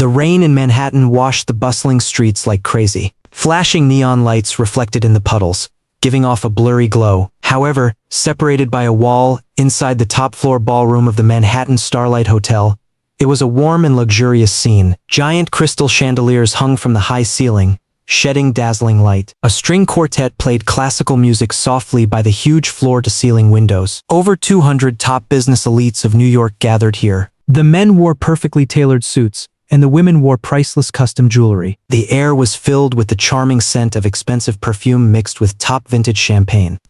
The rain in Manhattan washed the bustling streets like crazy. Flashing neon lights reflected in the puddles, giving off a blurry glow. However, separated by a wall, inside the top-floor ballroom of the Manhattan Starlight Hotel, it was a warm and luxurious scene. Giant crystal chandeliers hung from the high ceiling, shedding dazzling light. A string quartet played classical music softly by the huge floor-to-ceiling windows. Over 200 top business elites of New York gathered here. The men wore perfectly tailored suits, and the women wore priceless custom jewelry. The air was filled with the charming scent of expensive perfume mixed with top vintage champagne.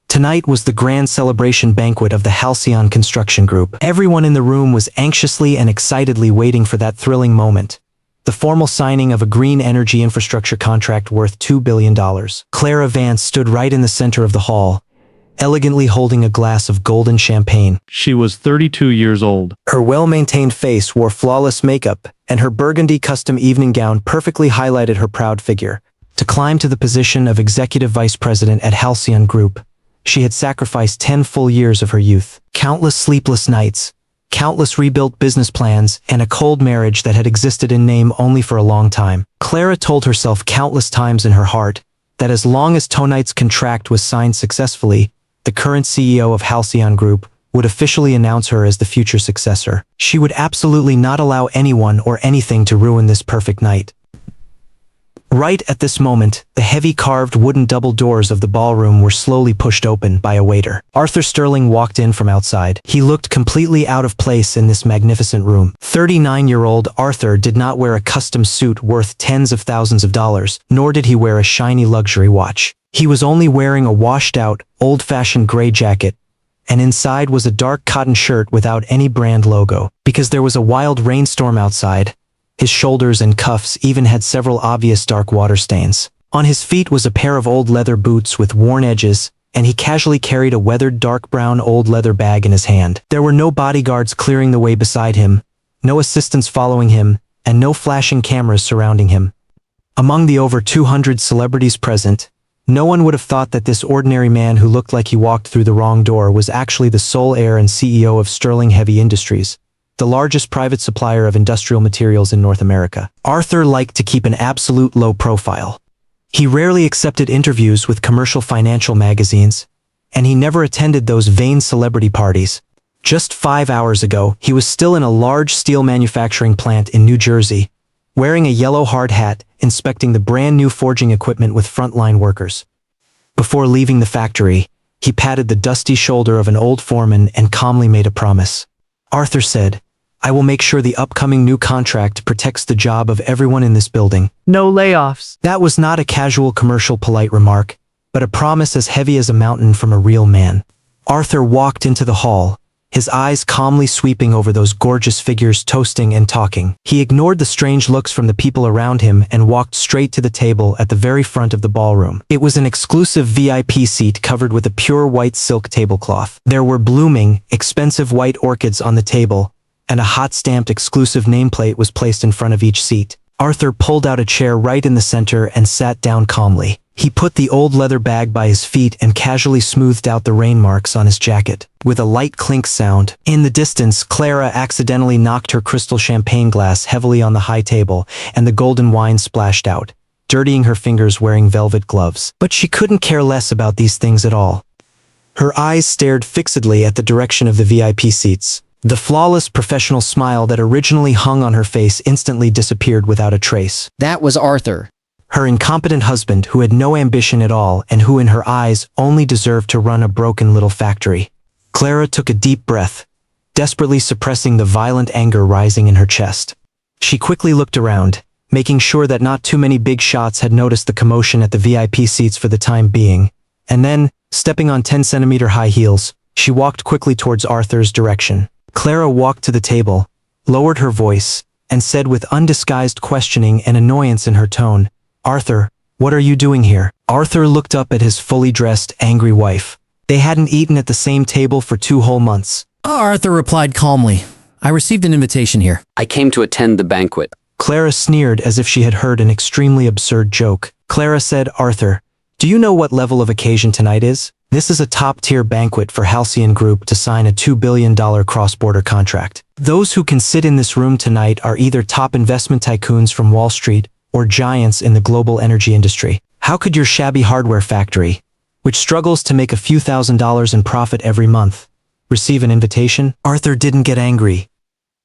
Tonight was the grand celebration banquet of the Halcyon Construction Group. Everyone in the room was anxiously and excitedly waiting for that thrilling moment. The formal signing of a green energy infrastructure contract worth $2 billion. Clara Vance stood right in the center of the hall, elegantly holding a glass of golden champagne. She was 32 years old. Her well-maintained face wore flawless makeup, and her burgundy custom evening gown perfectly highlighted her proud figure. To climb to the position of executive vice president at Halcyon Group, she had sacrificed 10 full years of her youth. Countless sleepless nights, countless rebuilt business plans, and a cold marriage that had existed in name only for a long time. Clara told herself countless times in her heart that as long as tonight's contract was signed successfully, the current CEO of Halcyon Group would officially announce her as the future successor. She would absolutely not allow anyone or anything to ruin this perfect night. Right at this moment, the heavy carved wooden double doors of the ballroom were slowly pushed open by a waiter. Arthur Sterling walked in from outside. He looked completely out of place in this magnificent room. 39-year-old Arthur did not wear a custom suit worth tens of thousands of dollars, nor did he wear a shiny luxury watch. He was only wearing a washed-out, old-fashioned gray jacket, and inside was a dark cotton shirt without any brand logo. Because there was a wild rainstorm outside, his shoulders and cuffs even had several obvious dark water stains. On his feet was a pair of old leather boots with worn edges, and he casually carried a weathered dark brown old leather bag in his hand. There were no bodyguards clearing the way beside him, no assistants following him, and no flashing cameras surrounding him. Among the over 200 celebrities present, no one would have thought that this ordinary man who looked like he walked through the wrong door was actually the sole heir and CEO of Sterling Heavy Industries, the largest private supplier of industrial materials in North America. Arthur liked to keep an absolute low profile. He rarely accepted interviews with commercial financial magazines, and he never attended those vain celebrity parties. Just 5 hours ago, he was still in a large steel manufacturing plant in New Jersey, wearing a yellow hard hat, inspecting the brand new forging equipment with frontline workers. Before leaving the factory, he patted the dusty shoulder of an old foreman and calmly made a promise. Arthur said, "I will make sure the upcoming new contract protects the job of everyone in this building. No layoffs." That was not a casual commercial polite remark, but a promise as heavy as a mountain from a real man. Arthur walked into the hall, his eyes calmly sweeping over those gorgeous figures toasting and talking. He ignored the strange looks from the people around him and walked straight to the table at the very front of the ballroom. It was an exclusive VIP seat covered with a pure white silk tablecloth. There were blooming, expensive white orchids on the table, and a hot-stamped exclusive nameplate was placed in front of each seat. Arthur pulled out a chair right in the center and sat down calmly. He put the old leather bag by his feet and casually smoothed out the rain marks on his jacket. With a light clink sound, in the distance, Clara accidentally knocked her crystal champagne glass heavily on the high table, and the golden wine splashed out, dirtying her fingers wearing velvet gloves. But she couldn't care less about these things at all. Her eyes stared fixedly at the direction of the VIP seats. The flawless professional smile that originally hung on her face instantly disappeared without a trace. That was Arthur. Her incompetent husband, who had no ambition at all and who in her eyes only deserved to run a broken little factory. Clara took a deep breath, desperately suppressing the violent anger rising in her chest. She quickly looked around, making sure that not too many big shots had noticed the commotion at the VIP seats for the time being, and then, stepping on 10-centimeter high heels, she walked quickly towards Arthur's direction. Clara walked to the table, lowered her voice, and said with undisguised questioning and annoyance in her tone, "Arthur, what are you doing here?" Arthur looked up at his fully dressed, angry wife. They hadn't eaten at the same table for 2 whole months. Arthur replied calmly, "I received an invitation here." I came to attend the banquet. Clara sneered as if she had heard an extremely absurd joke. Clara said, "Arthur, do you know what level of occasion tonight is? This is a top-tier banquet for Halcyon Group to sign a $2 billion cross-border contract. Those who can sit in this room tonight are either top investment tycoons from Wall Street or giants in the global energy industry. How could your shabby hardware factory, which struggles to make a few $1,000s in profit every month, receive an invitation? Arthur didn't get angry.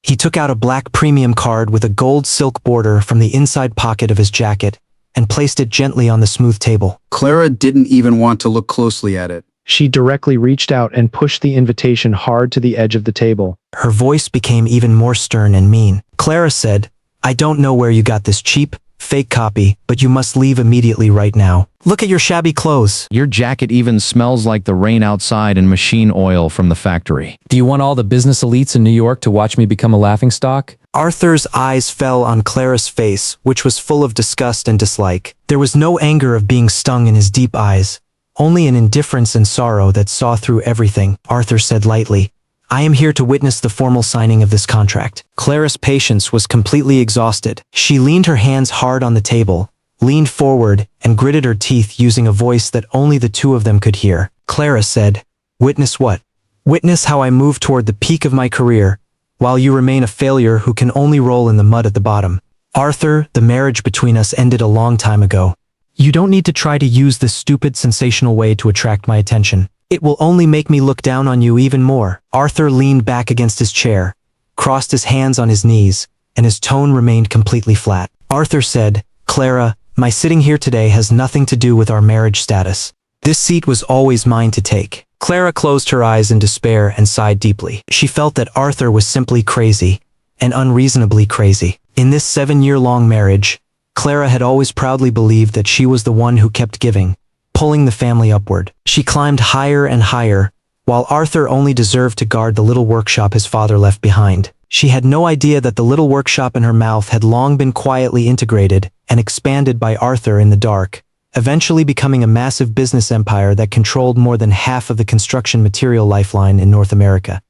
He took out a black premium card with a gold silk border from the inside pocket of his jacket and placed it gently on the smooth table. Clara didn't even want to look closely at it. She directly reached out and pushed the invitation hard to the edge of the table. Her voice became even more stern and mean. Clara said, "I don't know where you got this cheap, fake copy, but you must leave immediately right now. Look at your shabby clothes." Your jacket even smells like the rain outside and machine oil from the factory. Do you want all the business elites in New York to watch me become a laughingstock? Arthur's eyes fell on Clara's face, which was full of disgust and dislike. There was no anger of being stung in his deep eyes, only an indifference and sorrow that saw through everything. Arthur said lightly, "I am here to witness the formal signing of this contract." Clara's patience was completely exhausted. She leaned her hands hard on the table, leaned forward, and gritted her teeth using a voice that only the two of them could hear. Clara said, "Witness what?" "Witness how I move toward the peak of my career, while you remain a failure who can only roll in the mud at the bottom. Arthur, the marriage between us ended a long time ago. You don't need to try to use this stupid, sensational way to attract my attention. It will only make me look down on you even more." Arthur leaned back against his chair, crossed his hands on his knees, and his tone remained completely flat. Arthur said, "Clara, my sitting here today has nothing to do with our marriage status. This seat was always mine to take." Clara closed her eyes in despair and sighed deeply. She felt that Arthur was simply crazy, and unreasonably crazy. In this 7-year-long marriage, Clara had always proudly believed that she was the one who kept giving, pulling the family upward. She climbed higher and higher, while Arthur only deserved to guard the little workshop his father left behind. She had no idea that the little workshop in her mouth had long been quietly integrated and expanded by Arthur in the dark, eventually becoming a massive business empire that controlled more than half of the construction material lifeline in North America.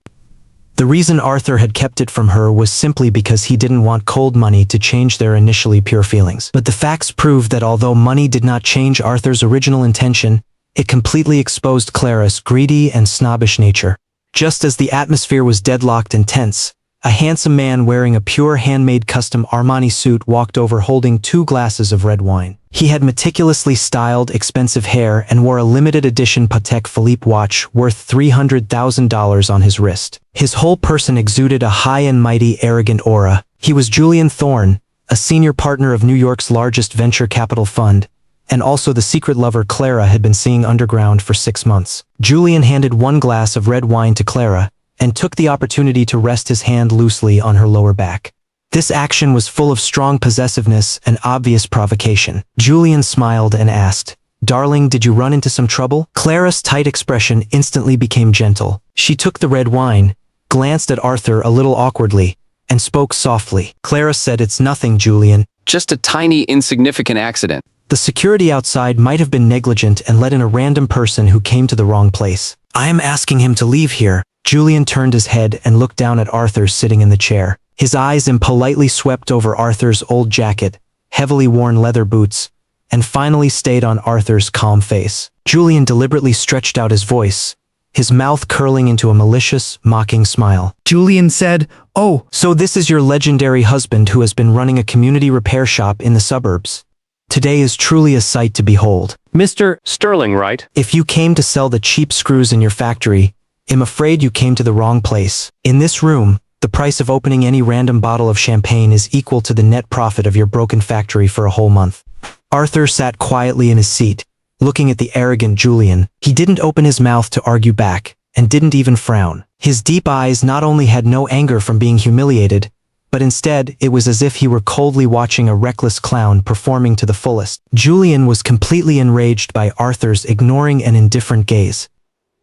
The reason Arthur had kept it from her was simply because he didn't want cold money to change their initially pure feelings. But the facts proved that although money did not change Arthur's original intention, it completely exposed Clara's greedy and snobbish nature. Just as the atmosphere was deadlocked and tense, a handsome man wearing a pure handmade custom Armani suit walked over holding 2 glasses of red wine. He had meticulously styled, expensive hair and wore a limited edition Patek Philippe watch worth $300,000 on his wrist. His whole person exuded a high and mighty, arrogant aura. He was Julian Thorne, a senior partner of New York's largest venture capital fund, and also the secret lover Clara had been seeing underground for 6 months. Julian handed 1 glass of red wine to Clara and took the opportunity to rest his hand loosely on her lower back. This action was full of strong possessiveness and obvious provocation. Julian smiled and asked, "Darling, did you run into some trouble?" Clara's tight expression instantly became gentle. She took the red wine, glanced at Arthur a little awkwardly, and spoke softly. Clara said, "It's nothing, Julian." Just a tiny, insignificant accident. The security outside might have been negligent and let in a random person who came to the wrong place. "I am asking him to leave here." Julian turned his head and looked down at Arthur sitting in the chair. His eyes impolitely swept over Arthur's old jacket, heavily worn leather boots, and finally stayed on Arthur's calm face. Julian deliberately stretched out his voice, his mouth curling into a malicious, mocking smile. Julian said, "Oh, "So this is your legendary husband who has been running a community repair shop in the suburbs. Today is truly a sight to behold. Mr. Sterling, right? If you came to sell the cheap screws in your factory, I'm afraid you came to the wrong place. In this room, the price of opening any random bottle of champagne is equal to the net profit of your broken factory for a whole month." Arthur sat quietly in his seat, looking at the arrogant Julian. He didn't open his mouth to argue back, and didn't even frown. His deep eyes not only had no anger from being humiliated, but instead it was as if he were coldly watching a reckless clown performing to the fullest. Julian was completely enraged by Arthur's ignoring and indifferent gaze.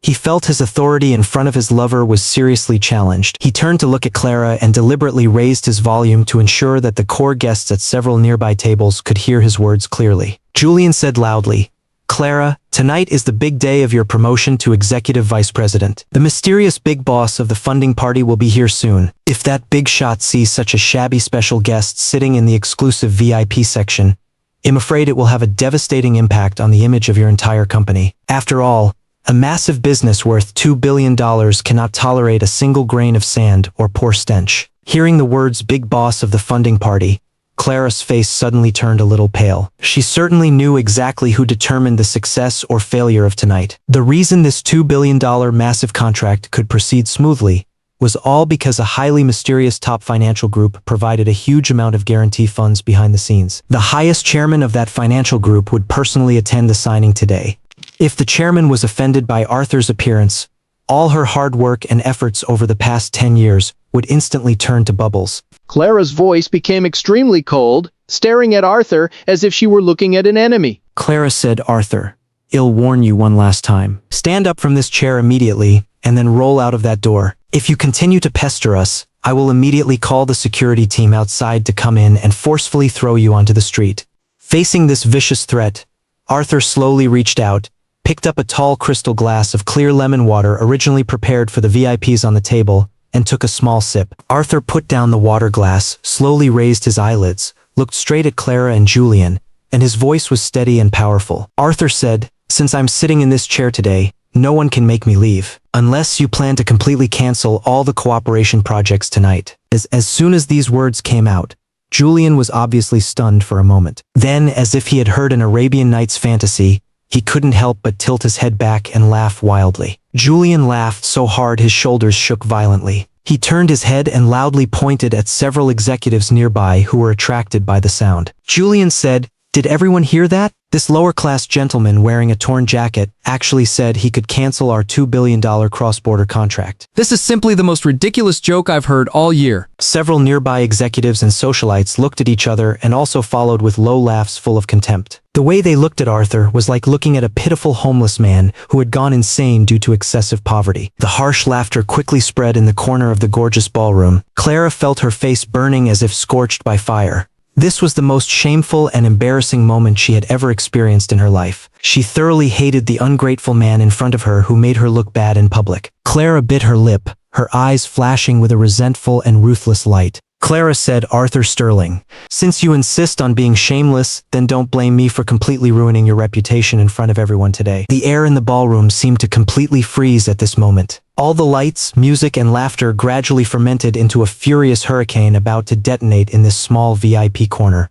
He felt his authority in front of his lover was seriously challenged. He turned to look at Clara and deliberately raised his volume to ensure that the core guests at several nearby tables could hear his words clearly. Julian said loudly, "Clara, tonight is the big day of your promotion to executive vice president. The mysterious big boss of the funding party will be here soon. If that big shot sees such a shabby special guest sitting in the exclusive VIP section, I'm afraid it will have a devastating impact on the image of your entire company. After all, A massive business worth $2 billion cannot tolerate a single grain of sand or poor stench. Hearing the words big boss of the funding party, Clara's face suddenly turned a little pale. She certainly knew exactly who determined the success or failure of tonight. The reason this $2 billion massive contract could proceed smoothly was all because a highly mysterious top financial group provided a huge amount of guarantee funds behind the scenes. The highest chairman of that financial group would personally attend the signing today. If the chairman was offended by Arthur's appearance, all her hard work and efforts over the past 10 years would instantly turn to bubbles. Clara's voice became extremely cold, staring at Arthur as if she were looking at an enemy. Clara said, Arthur, I'll warn you one last time. Stand up from this chair immediately and then roll out of that door. If you continue to pester us, I will immediately call the security team outside to come in and forcefully throw you onto the street. Facing this vicious threat, Arthur slowly reached out, picked up a tall crystal glass of clear lemon water originally prepared for the VIPs on the table, and took a small sip. Arthur put down the water glass, slowly raised his eyelids, looked straight at Clara and Julian, and his voice was steady and powerful. Arthur said, since I'm sitting in this chair today, no one can make me leave, unless you plan to completely cancel all the cooperation projects tonight. As soon as these words came out, Julian was obviously stunned for a moment. Then, as if he had heard an Arabian Nights fantasy, he couldn't help but tilt his head back and laugh wildly. Julian laughed so hard his shoulders shook violently. He turned his head and loudly pointed at several executives nearby who were attracted by the sound. Julian said, "Did everyone hear that?" This lower-class gentleman wearing a torn jacket actually said he could cancel our $2 billion cross-border contract. This is simply the most ridiculous joke I've heard all year. Several nearby executives and socialites looked at each other and also followed with low laughs full of contempt. The way they looked at Arthur was like looking at a pitiful homeless man who had gone insane due to excessive poverty. The harsh laughter quickly spread in the corner of the gorgeous ballroom. Clara felt her face burning as if scorched by fire. This was the most shameful and embarrassing moment she had ever experienced in her life. She thoroughly hated the ungrateful man in front of her who made her look bad in public. Clara bit her lip, her eyes flashing with a resentful and ruthless light. Clara said, "Arthur Sterling, since you insist on being shameless, then don't blame me for completely ruining your reputation in front of everyone today." The air in the ballroom seemed to completely freeze at this moment. All the lights, music, and laughter gradually fermented into a furious hurricane about to detonate in this small VIP corner.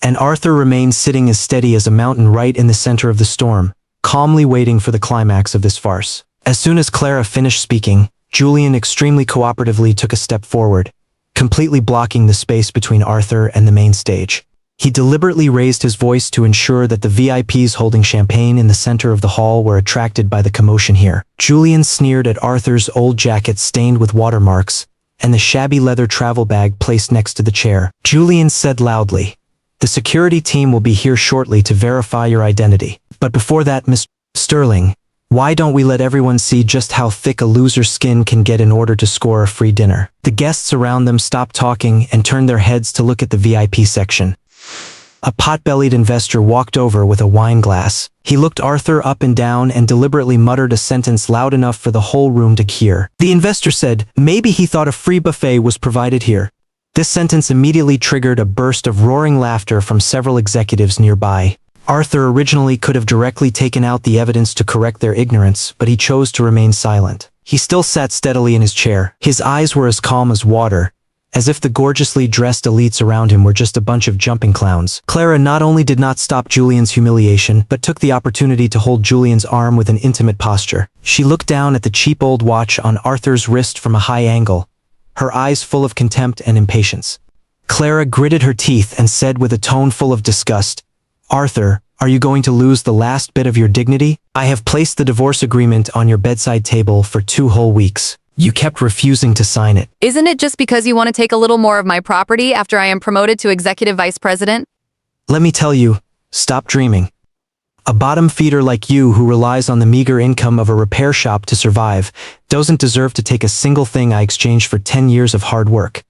And Arthur remained sitting as steady as a mountain right in the center of the storm, calmly waiting for the climax of this farce. As soon as Clara finished speaking, Julian extremely cooperatively took a step forward, completely blocking the space between Arthur and the main stage. He deliberately raised his voice to ensure that the VIPs holding champagne in the center of the hall were attracted by the commotion here. Julian sneered at Arthur's old jacket stained with watermarks and the shabby leather travel bag placed next to the chair. Julian said loudly, "The security team will be here shortly to verify your identity. But before that, Mr. Sterling, why don't we let everyone see just how thick a loser's skin can get in order to score a free dinner?" The guests around them stopped talking and turned their heads to look at the VIP section. A pot-bellied investor walked over with a wine glass. He looked Arthur up and down and deliberately muttered a sentence loud enough for the whole room to hear. The investor said, maybe he thought a free buffet was provided here. This sentence immediately triggered a burst of roaring laughter from several executives nearby. Arthur originally could have directly taken out the evidence to correct their ignorance, but he chose to remain silent. He still sat steadily in his chair. His eyes were as calm as water, as if the gorgeously dressed elites around him were just a bunch of jumping clowns. Clara not only did not stop Julian's humiliation, but took the opportunity to hold Julian's arm with an intimate posture. She looked down at the cheap old watch on Arthur's wrist from a high angle, her eyes full of contempt and impatience. Clara gritted her teeth and said with a tone full of disgust, "Arthur, are you going to lose the last bit of your dignity? I have placed the divorce agreement on your bedside table for 2 whole weeks. You kept refusing to sign it. Isn't it just because you want to take a little more of my property after I am promoted to executive vice president? Let me tell you, stop dreaming. A bottom feeder like you who relies on the meager income of a repair shop to survive doesn't deserve to take a single thing I exchanged for 10 years of hard work."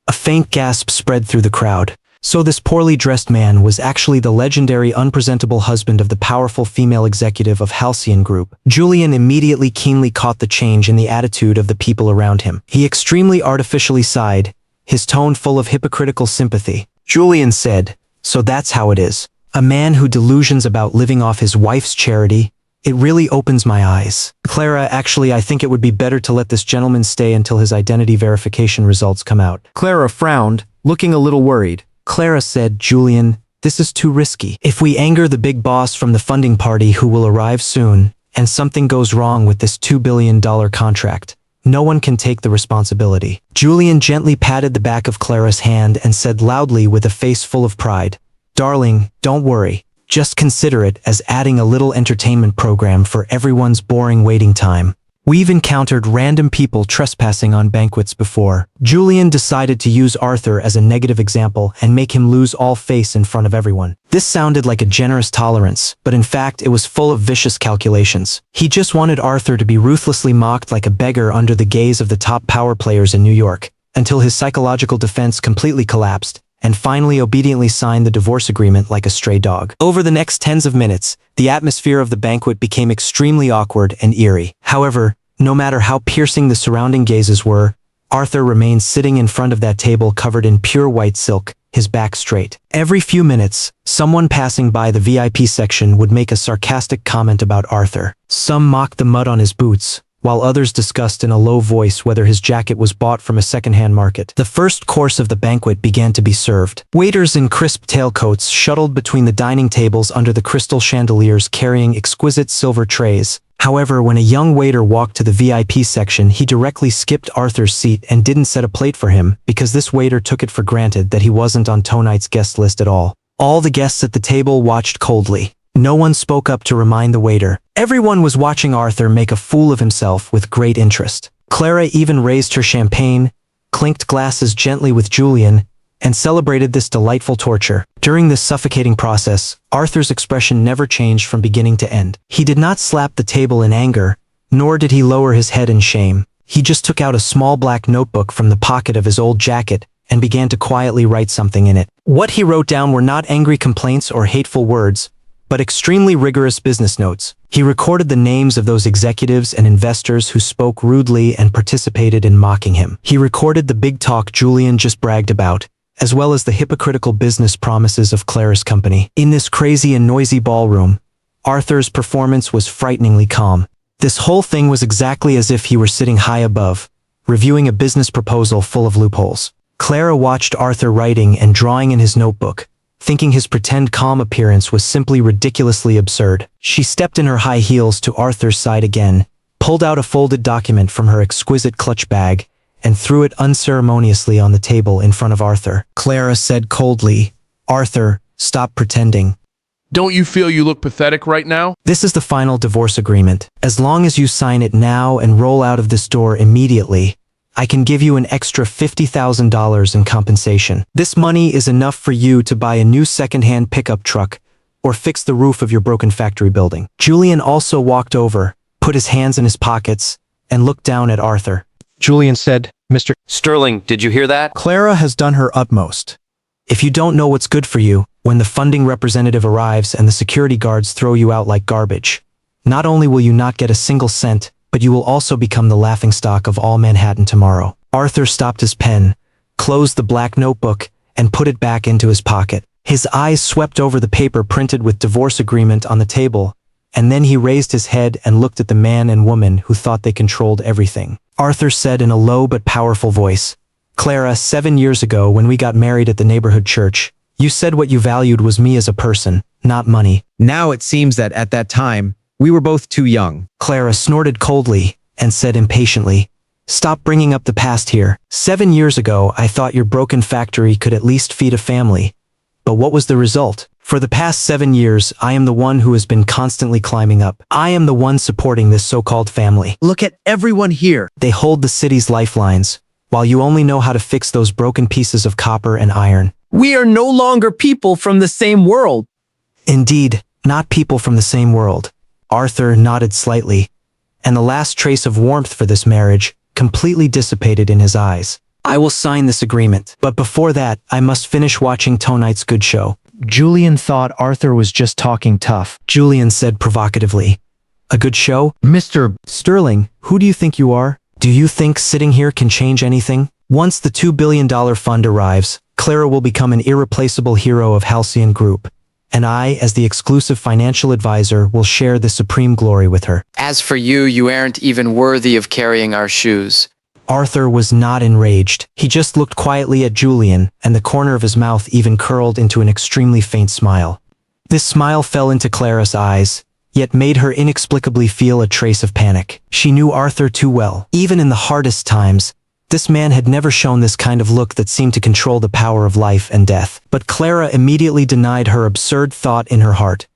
A faint gasp spread through the crowd. So this poorly dressed man was actually the legendary unpresentable husband of the powerful female executive of Halcyon Group. Julian immediately keenly caught the change in the attitude of the people around him. He extremely artificially sighed, his tone full of hypocritical sympathy. Julian said, "So that's how it is. A man who delusions about living off his wife's charity, It really opens my eyes. Clara, actually, I think it would be better to let this gentleman stay until his identity verification results come out. Clara frowned, looking a little worried. Clara said, Julian, this is too risky. If we anger the big boss from the funding party who will arrive soon, and something goes wrong with this $2 billion contract, no one can take the responsibility. Julian gently patted the back of Clara's hand and said loudly with a face full of pride, Darling, don't worry. Just consider it as adding a little entertainment program for everyone's boring waiting time. We've encountered random people trespassing on banquets before. Julian decided to use Arthur as a negative example and make him lose all face in front of everyone. This sounded like a generous tolerance, but in fact it was full of vicious calculations. He just wanted Arthur to be ruthlessly mocked like a beggar under the gaze of the top power players in New York, until his psychological defense completely collapsed, and finally obediently signed the divorce agreement like a stray dog. Over the next tens of minutes, the atmosphere of the banquet became extremely awkward and eerie. However, no matter how piercing the surrounding gazes were, Arthur remained sitting in front of that table covered in pure white silk, his back straight. Every few minutes, someone passing by the VIP section would make a sarcastic comment about Arthur. Some mocked the mud on his boots, while others discussed in a low voice whether his jacket was bought from a second-hand market. The first course of the banquet began to be served. Waiters in crisp tailcoats shuttled between the dining tables under the crystal chandeliers carrying exquisite silver trays. However, when a young waiter walked to the VIP section, he directly skipped Arthur's seat and didn't set a plate for him because this waiter took it for granted that he wasn't on tonight's guest list at all. All the guests at the table watched coldly. No one spoke up to remind the waiter. Everyone was watching Arthur make a fool of himself with great interest. Clara even raised her champagne, clinked glasses gently with Julian, and celebrated this delightful torture. During this suffocating process, Arthur's expression never changed from beginning to end. He did not slap the table in anger, nor did he lower his head in shame. He just took out a small black notebook from the pocket of his old jacket and began to quietly write something in it. What he wrote down were not angry complaints or hateful words, but extremely rigorous business notes. He recorded the names of those executives and investors who spoke rudely and participated in mocking him. He recorded the big talk Julian just bragged about, as well as the hypocritical business promises of Clara's company. In this crazy and noisy ballroom, Arthur's performance was frighteningly calm. This whole thing was exactly as if he were sitting high above, reviewing a business proposal full of loopholes. Clara watched Arthur writing and drawing in his notebook, thinking his pretend calm appearance was simply ridiculously absurd. She stepped in her high heels to Arthur's side again, pulled out a folded document from her exquisite clutch bag, and threw it unceremoniously on the table in front of Arthur. Clara said coldly, Arthur, stop pretending. Don't you feel you look pathetic right now? This is the final divorce agreement. As long as you sign it now and roll out of this door immediately, I can give you an extra $50,000 in compensation. This money is enough for you to buy a new second-hand pickup truck or fix the roof of your broken factory building. Julian also walked over, put his hands in his pockets, and looked down at Arthur. Julian said, Mr. Sterling, did you hear that? Clara has done her utmost. If you don't know what's good for you, when the funding representative arrives and the security guards throw you out like garbage, not only will you not get a single cent, but you will also become the laughingstock of all Manhattan tomorrow. Arthur stopped his pen, closed the black notebook, and put it back into his pocket. His eyes swept over the paper printed with divorce agreement on the table, and then he raised his head and looked at the man and woman who thought they controlled everything. Arthur said in a low but powerful voice, Clara, 7 years ago when we got married at the neighborhood church, you said what you valued was me as a person, not money. Now it seems that at that time, we were both too young. Clara snorted coldly and said impatiently, Stop bringing up the past here. 7 years ago, I thought your broken factory could at least feed a family. But what was the result? For the past 7 years, I am the one who has been constantly climbing up. I am the one supporting this so-called family. Look at everyone here. They hold the city's lifelines, while you only know how to fix those broken pieces of copper and iron. We are no longer people from the same world. Indeed, not people from the same world. Arthur nodded slightly, and the last trace of warmth for this marriage completely dissipated in his eyes. I will sign this agreement, but before that, I must finish watching tonight's good show. Julian thought Arthur was just talking tough. Julian said provocatively, A good show? Mr. Sterling, who do you think you are? Do you think sitting here can change anything? Once the $2 billion fund arrives, Clara will become an irreplaceable hero of Halcyon Group, and I, as the exclusive financial advisor, will share the supreme glory with her. As for you, you aren't even worthy of carrying our shoes. Arthur was not enraged. He just looked quietly at Julian, and the corner of his mouth even curled into an extremely faint smile. This smile fell into Clara's eyes, yet made her inexplicably feel a trace of panic. She knew Arthur too well. Even in the hardest times, this man had never shown this kind of look that seemed to control the power of life and death. But Clara immediately denied her absurd thought in her heart.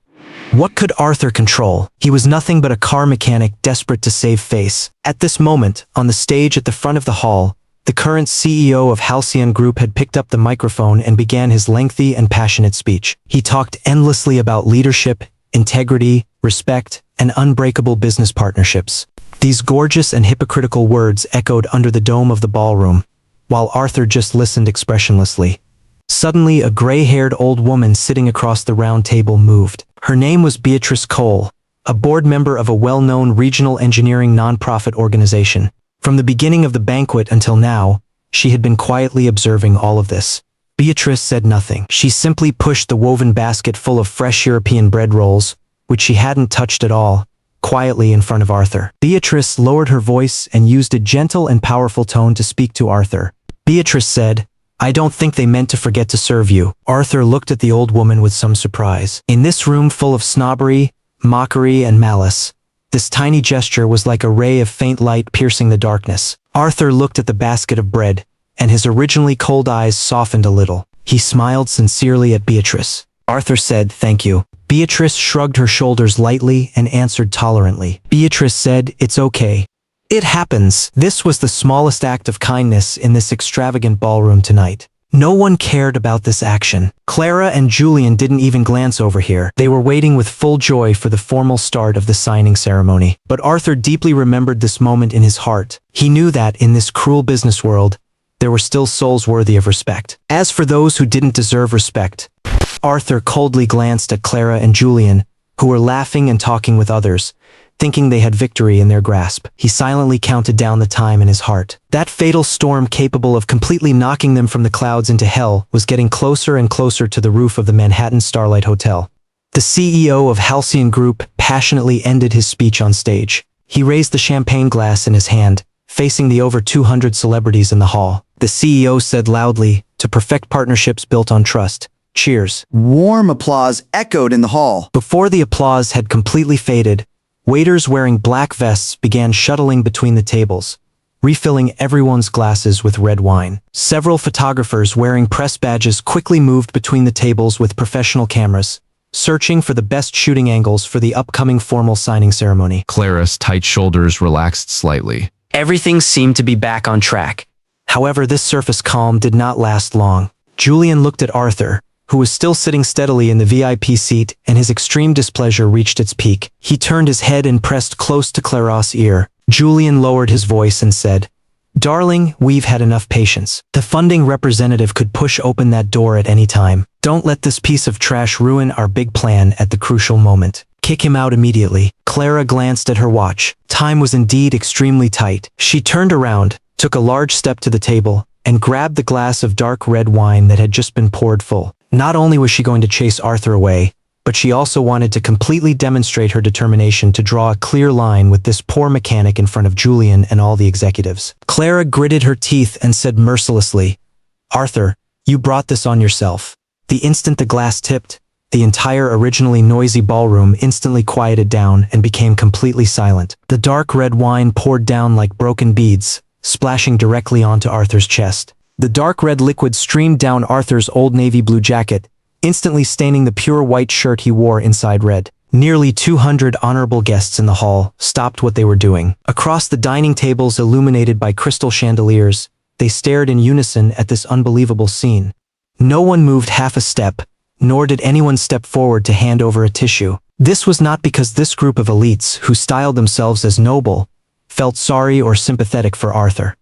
What could Arthur control? He was nothing but a car mechanic desperate to save face. At this moment, on the stage at the front of the hall, the current CEO of Halcyon Group had picked up the microphone and began his lengthy and passionate speech. He talked endlessly about leadership, integrity, respect, and unbreakable business partnerships. These gorgeous and hypocritical words echoed under the dome of the ballroom, while Arthur just listened expressionlessly. Suddenly, a gray-haired old woman sitting across the round table moved. Her name was Beatrice Cole, a board member of a well-known regional engineering nonprofit organization. From the beginning of the banquet until now, she had been quietly observing all of this. Beatrice said nothing. She simply pushed the woven basket full of fresh European bread rolls, which she hadn't touched at all, quietly in front of Arthur. Beatrice lowered her voice and used a gentle and powerful tone to speak to Arthur. Beatrice said, "I don't think they meant to forget to serve you." Arthur looked at the old woman with some surprise. In this room full of snobbery, mockery, and malice, this tiny gesture was like a ray of faint light piercing the darkness. Arthur looked at the basket of bread, and his originally cold eyes softened a little. He smiled sincerely at Beatrice. Arthur said, "Thank you." Beatrice shrugged her shoulders lightly and answered tolerantly. Beatrice said, "It's okay. It happens." This was the smallest act of kindness in this extravagant ballroom tonight. No one cared about this action. Clara and Julian didn't even glance over here. They were waiting with full joy for the formal start of the signing ceremony. But Arthur deeply remembered this moment in his heart. He knew that in this cruel business world, there were still souls worthy of respect. As for those who didn't deserve respect, Arthur coldly glanced at Clara and Julian, who were laughing and talking with others, thinking they had victory in their grasp. He silently counted down the time in his heart. That fatal storm capable of completely knocking them from the clouds into hell was getting closer and closer to the roof of the Manhattan Starlight Hotel. The CEO of Halcyon Group passionately ended his speech on stage. He raised the champagne glass in his hand, facing the over 200 celebrities in the hall. The CEO said loudly, "To perfect partnerships built on trust. Cheers." Warm applause echoed in the hall. Before the applause had completely faded, waiters wearing black vests began shuttling between the tables, refilling everyone's glasses with red wine. Several photographers wearing press badges quickly moved between the tables with professional cameras, searching for the best shooting angles for the upcoming formal signing ceremony. Clara's tight shoulders relaxed slightly. Everything seemed to be back on track. However, this surface calm did not last long. Julian looked at Arthur, who was still sitting steadily in the VIP seat, and his extreme displeasure reached its peak. He turned his head and pressed close to Clara's ear. Julian lowered his voice and said, "Darling, we've had enough patience. The funding representative could push open that door at any time. Don't let this piece of trash ruin our big plan at the crucial moment. Kick him out immediately." Clara glanced at her watch. Time was indeed extremely tight. She turned around, took a large step to the table, and grabbed the glass of dark red wine that had just been poured full. Not only was she going to chase Arthur away, but she also wanted to completely demonstrate her determination to draw a clear line with this poor mechanic in front of Julian and all the executives. Clara gritted her teeth and said mercilessly, "Arthur, you brought this on yourself." The instant the glass tipped, the entire originally noisy ballroom instantly quieted down and became completely silent. The dark red wine poured down like broken beads, splashing directly onto Arthur's chest. The dark red liquid streamed down Arthur's old navy blue jacket, instantly staining the pure white shirt he wore inside red. Nearly 200 honorable guests in the hall stopped what they were doing. Across the dining tables illuminated by crystal chandeliers, they stared in unison at this unbelievable scene. No one moved half a step, nor did anyone step forward to hand over a tissue. This was not because this group of elites, who styled themselves as noble, felt sorry or sympathetic for Arthur.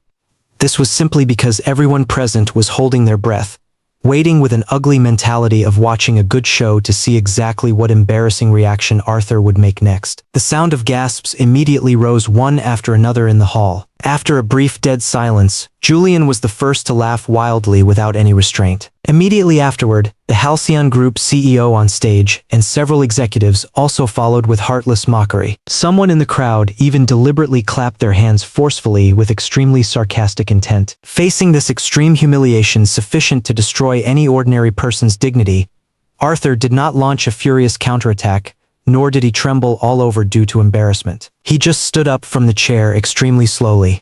This was simply because everyone present was holding their breath, waiting with an ugly mentality of watching a good show to see exactly what embarrassing reaction Arthur would make next. The sound of gasps immediately rose one after another in the hall. After a brief dead silence, Julian was the first to laugh wildly without any restraint. Immediately afterward, the Halcyon Group CEO on stage and several executives also followed with heartless mockery. Someone in the crowd even deliberately clapped their hands forcefully with extremely sarcastic intent. Facing this extreme humiliation sufficient to destroy any ordinary person's dignity, Arthur did not launch a furious counterattack, nor did he tremble all over due to embarrassment. He just stood up from the chair extremely slowly.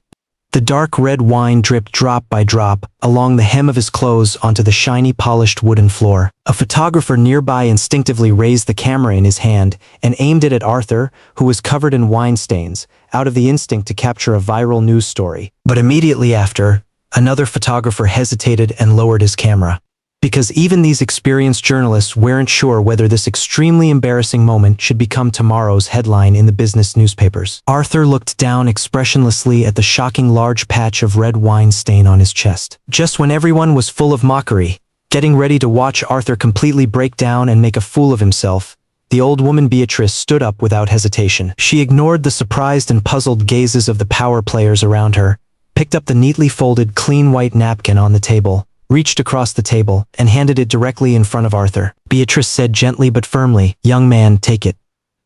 The dark red wine dripped drop by drop along the hem of his clothes onto the shiny polished wooden floor. A photographer nearby instinctively raised the camera in his hand and aimed it at Arthur, who was covered in wine stains, out of the instinct to capture a viral news story. But immediately after, another photographer hesitated and lowered his camera. Because even these experienced journalists weren't sure whether this extremely embarrassing moment should become tomorrow's headline in the business newspapers. Arthur looked down expressionlessly at the shocking large patch of red wine stain on his chest. Just when everyone was full of mockery, getting ready to watch Arthur completely break down and make a fool of himself, the old woman Beatrice stood up without hesitation. She ignored the surprised and puzzled gazes of the power players around her, picked up the neatly folded clean white napkin on the table, reached across the table, and handed it directly in front of Arthur. Beatrice said gently but firmly, "Young man, take it.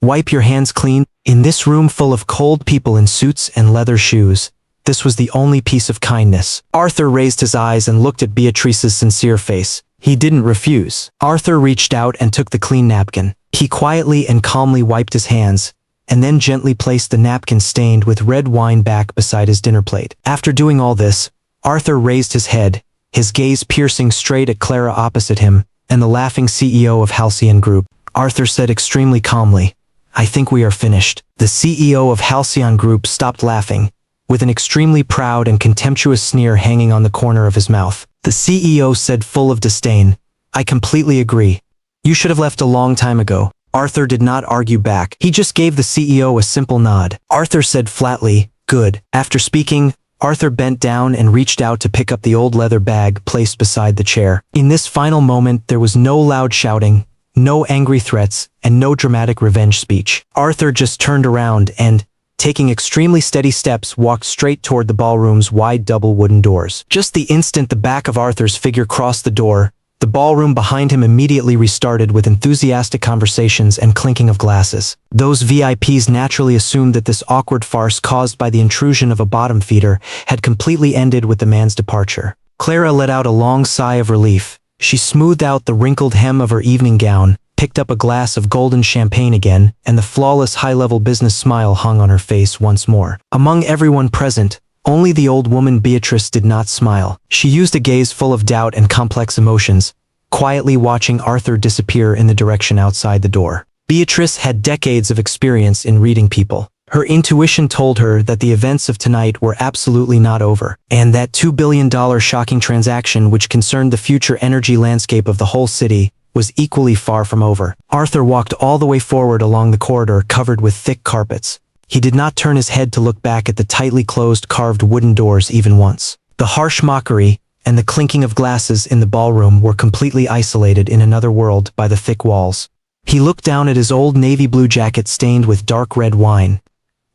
Wipe your hands clean." In this room full of cold people in suits and leather shoes, this was the only piece of kindness. Arthur raised his eyes and looked at Beatrice's sincere face. He didn't refuse. Arthur reached out and took the clean napkin. He quietly and calmly wiped his hands, and then gently placed the napkin stained with red wine back beside his dinner plate. After doing all this, Arthur raised his head, his gaze piercing straight at Clara opposite him, and the laughing CEO of Halcyon Group. Arthur said extremely calmly, "I think we are finished." The CEO of Halcyon Group stopped laughing, with an extremely proud and contemptuous sneer hanging on the corner of his mouth. The CEO said full of disdain, "I completely agree. You should have left a long time ago." Arthur did not argue back. He just gave the CEO a simple nod. Arthur said flatly, "Good." After speaking, Arthur bent down and reached out to pick up the old leather bag placed beside the chair. In this final moment, there was no loud shouting, no angry threats, and no dramatic revenge speech. Arthur just turned around and, taking extremely steady steps, walked straight toward the ballroom's wide double wooden doors. Just the instant the back of Arthur's figure crossed the door, the ballroom behind him immediately restarted with enthusiastic conversations and clinking of glasses. Those VIPs naturally assumed that this awkward farce caused by the intrusion of a bottom feeder had completely ended with the man's departure. Clara let out a long sigh of relief. She smoothed out the wrinkled hem of her evening gown, picked up a glass of golden champagne again, and the flawless high-level business smile hung on her face once more. Among everyone present, only the old woman Beatrice did not smile. She used a gaze full of doubt and complex emotions, quietly watching Arthur disappear in the direction outside the door. Beatrice had decades of experience in reading people. Her intuition told her that the events of tonight were absolutely not over, and that $2 billion shocking transaction which concerned the future energy landscape of the whole city was equally far from over. Arthur walked all the way forward along the corridor covered with thick carpets. He did not turn his head to look back at the tightly closed carved wooden doors even once. The harsh mockery and the clinking of glasses in the ballroom were completely isolated in another world by the thick walls. He looked down at his old navy blue jacket stained with dark red wine.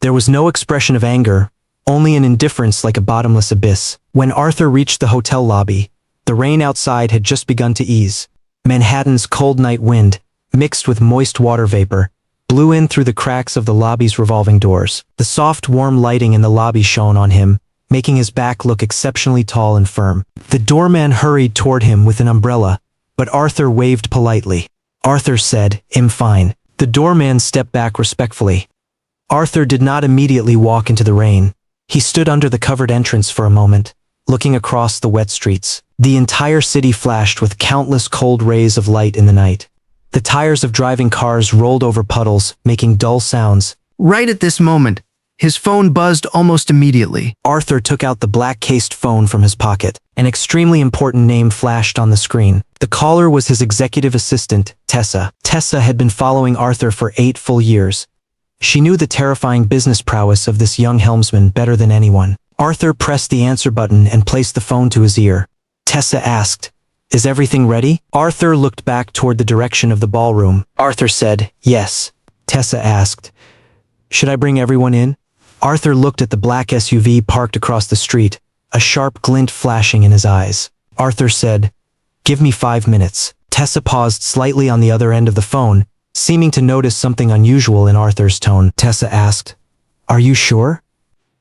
There was no expression of anger, only an indifference like a bottomless abyss. When Arthur reached the hotel lobby, the rain outside had just begun to ease. Manhattan's cold night wind, mixed with moist water vapor, blew in through the cracks of the lobby's revolving doors. The soft, warm lighting in the lobby shone on him, making his back look exceptionally tall and firm. The doorman hurried toward him with an umbrella, but Arthur waved politely. Arthur said, "I'm fine." The doorman stepped back respectfully. Arthur did not immediately walk into the rain. He stood under the covered entrance for a moment, looking across the wet streets. The entire city flashed with countless cold rays of light in the night. The tires of driving cars rolled over puddles, making dull sounds. Right at this moment, his phone buzzed almost immediately. Arthur took out the black-cased phone from his pocket. An extremely important name flashed on the screen. The caller was his executive assistant, Tessa. Tessa had been following Arthur for 8 full years. She knew the terrifying business prowess of this young helmsman better than anyone. Arthur pressed the answer button and placed the phone to his ear. Tessa asked, "Is everything ready?" Arthur looked back toward the direction of the ballroom. Arthur said, "Yes." Tessa asked, "Should I bring everyone in?" Arthur looked at the black SUV parked across the street, a sharp glint flashing in his eyes. Arthur said, "Give me 5 minutes." Tessa paused slightly on the other end of the phone, seeming to notice something unusual in Arthur's tone. Tessa asked, "Are you sure?"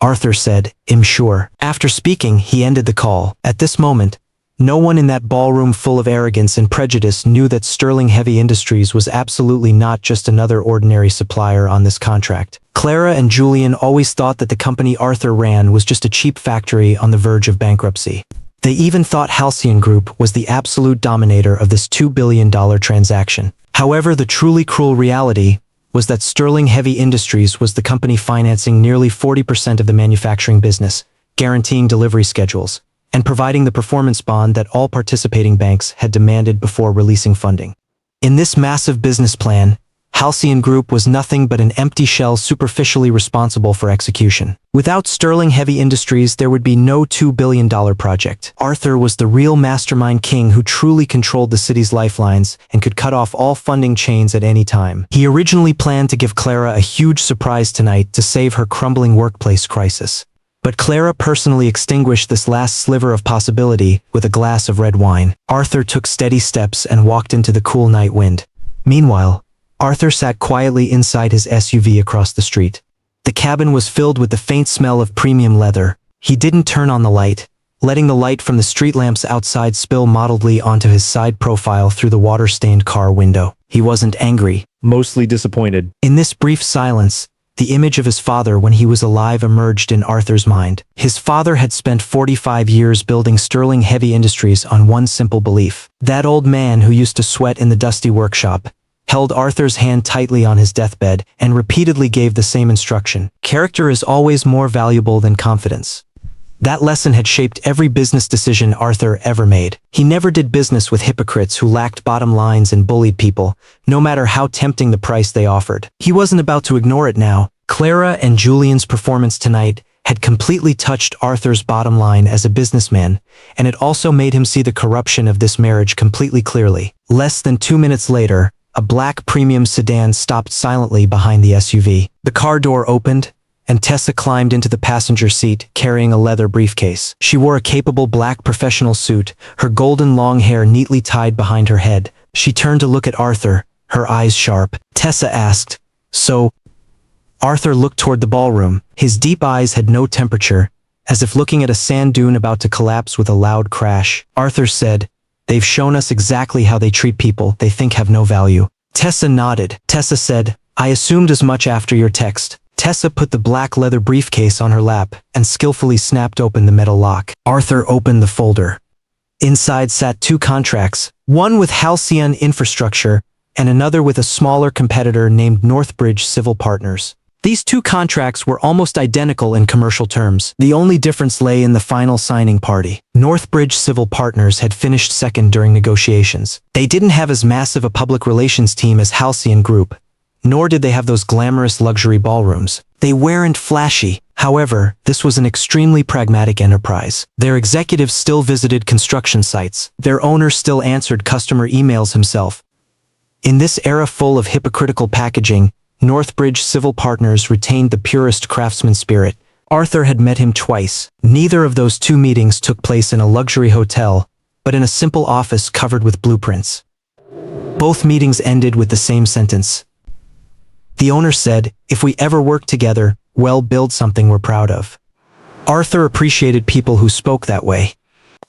Arthur said, "I'm sure." After speaking, he ended the call. At this moment, no one in that ballroom full of arrogance and prejudice knew that Sterling Heavy Industries was absolutely not just another ordinary supplier on this contract. Clara and Julian always thought that the company Arthur ran was just a cheap factory on the verge of bankruptcy. They even thought Halcyon Group was the absolute dominator of this $2 billion transaction. However, the truly cruel reality was that Sterling Heavy Industries was the company financing nearly 40% of the manufacturing business, guaranteeing delivery schedules, and providing the performance bond that all participating banks had demanded before releasing funding. In this massive business plan, Halcyon Group was nothing but an empty shell superficially responsible for execution. Without Sterling Heavy Industries, there would be no $2 billion project. Arthur was the real mastermind king who truly controlled the city's lifelines and could cut off all funding chains at any time. He originally planned to give Clara a huge surprise tonight to save her crumbling workplace crisis. But Clara personally extinguished this last sliver of possibility with a glass of red wine. Arthur took steady steps and walked into the cool night wind. Meanwhile, Arthur sat quietly inside his SUV across the street. The cabin was filled with the faint smell of premium leather. He didn't turn on the light, letting the light from the street lamps outside spill mottled onto his side profile through the water-stained car window. He wasn't angry, Mostly disappointed. in this brief silence, the image of his father when he was alive emerged in Arthur's mind. His father had spent 45 years building Sterling Heavy Industries on one simple belief. That old man who used to sweat in the dusty workshop held Arthur's hand tightly on his deathbed and repeatedly gave the same instruction. Character is always more valuable than confidence. That lesson had shaped every business decision Arthur ever made. He never did business with hypocrites who lacked bottom lines and bullied people, no matter how tempting the price they offered. He wasn't about to ignore it now. Clara and Julian's performance tonight had completely touched Arthur's bottom line as a businessman, and it also made him see the corruption of this marriage completely clearly. Less than 2 minutes later, a black premium sedan stopped silently behind the SUV. The car door opened, and Tessa climbed into the passenger seat, carrying a leather briefcase. She wore a capable black professional suit, her golden long hair neatly tied behind her head. She turned to look at Arthur, her eyes sharp. Tessa asked, "So?" Arthur looked toward the ballroom. His deep eyes had no temperature, as if looking at a sand dune about to collapse with a loud crash. Arthur said, "They've shown us exactly how they treat people they think have no value." Tessa nodded. Tessa said, "I assumed as much after your text." Tessa put the black leather briefcase on her lap and skillfully snapped open the metal lock. Arthur opened the folder. Inside sat 2 contracts, one with Halcyon Infrastructure and another with a smaller competitor named Northbridge Civil Partners. These 2 contracts were almost identical in commercial terms. The only difference lay in the final signing party. Northbridge Civil Partners had finished second during negotiations. They didn't have as massive a public relations team as Halcyon Group, nor did they have those glamorous luxury ballrooms. They weren't flashy. However, this was an extremely pragmatic enterprise. Their executives still visited construction sites. Their owner still answered customer emails himself. In this era full of hypocritical packaging, Northbridge Civil Partners retained the purest craftsman spirit. Arthur had met him twice. Neither of those 2 meetings took place in a luxury hotel, but in a simple office covered with blueprints. Both meetings ended with the same sentence. The owner said, "If we ever work together, we'll build something we're proud of." Arthur appreciated people who spoke that way.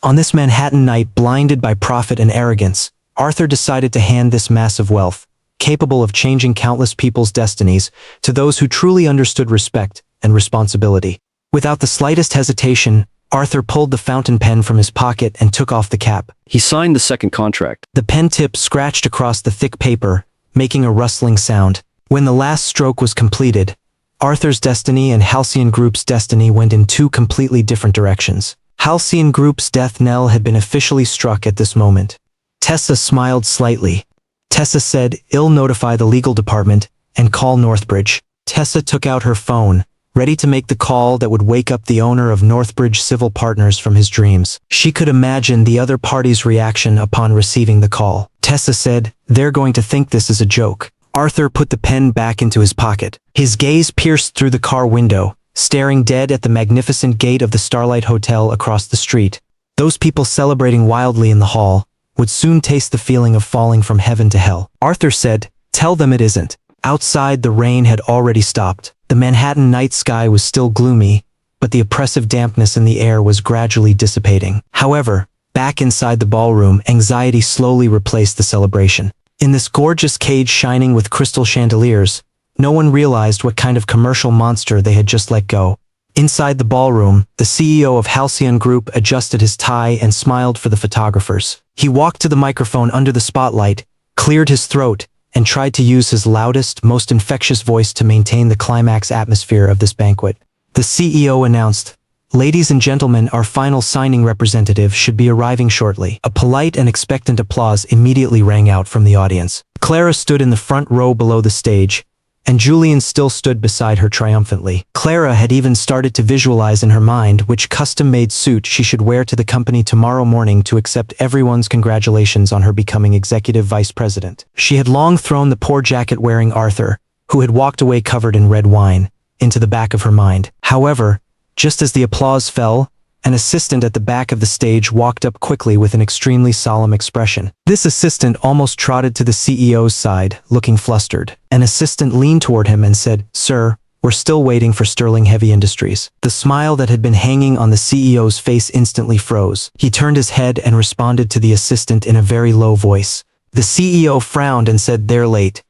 On this Manhattan night, blinded by profit and arrogance, Arthur decided to hand this massive wealth, capable of changing countless people's destinies, to those who truly understood respect and responsibility. Without the slightest hesitation, Arthur pulled the fountain pen from his pocket and took off the cap. He signed the second contract. The pen tip scratched across the thick paper, making a rustling sound. When the last stroke was completed, Arthur's destiny and Halcyon Group's destiny went in 2 completely different directions. Halcyon Group's death knell had been officially struck at this moment. Tessa smiled slightly. Tessa said, "I'll notify the legal department and call Northbridge." Tessa took out her phone, ready to make the call that would wake up the owner of Northbridge Civil Partners from his dreams. She could imagine the other party's reaction upon receiving the call. Tessa said, "They're going to think this is a joke." Arthur put the pen back into his pocket. His gaze pierced through the car window, staring dead at the magnificent gate of the Starlight Hotel across the street. Those people celebrating wildly in the hall would soon taste the feeling of falling from heaven to hell. Arthur said, "Tell them it isn't." Outside, the rain had already stopped. The Manhattan night sky was still gloomy, but the oppressive dampness in the air was gradually dissipating. However, back inside the ballroom, anxiety slowly replaced the celebration. In this gorgeous cage shining with crystal chandeliers, no one realized what kind of commercial monster they had just let go. Inside the ballroom, the CEO of Halcyon Group adjusted his tie and smiled for the photographers. He walked to the microphone under the spotlight, cleared his throat, and tried to use his loudest, most infectious voice to maintain the climax atmosphere of this banquet. The CEO announced, "Ladies and gentlemen, our final signing representative should be arriving shortly." A polite and expectant applause immediately rang out from the audience. Clara stood in the front row below the stage, and Julian still stood beside her triumphantly. Clara had even started to visualize in her mind which custom-made suit she should wear to the company tomorrow morning to accept everyone's congratulations on her becoming executive vice president. She had long thrown the poor jacket-wearing Arthur, who had walked away covered in red wine, into the back of her mind. However, just as the applause fell, an assistant at the back of the stage walked up quickly with an extremely solemn expression. This assistant almost trotted to the CEO's side, looking flustered. An assistant leaned toward him and said, "Sir, we're still waiting for Sterling Heavy Industries." The smile that had been hanging on the CEO's face instantly froze. He turned his head and responded to the assistant in a very low voice. The CEO frowned and said, "They're late."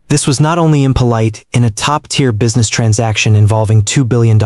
This was not only impolite in a top-tier business transaction involving $2 billion,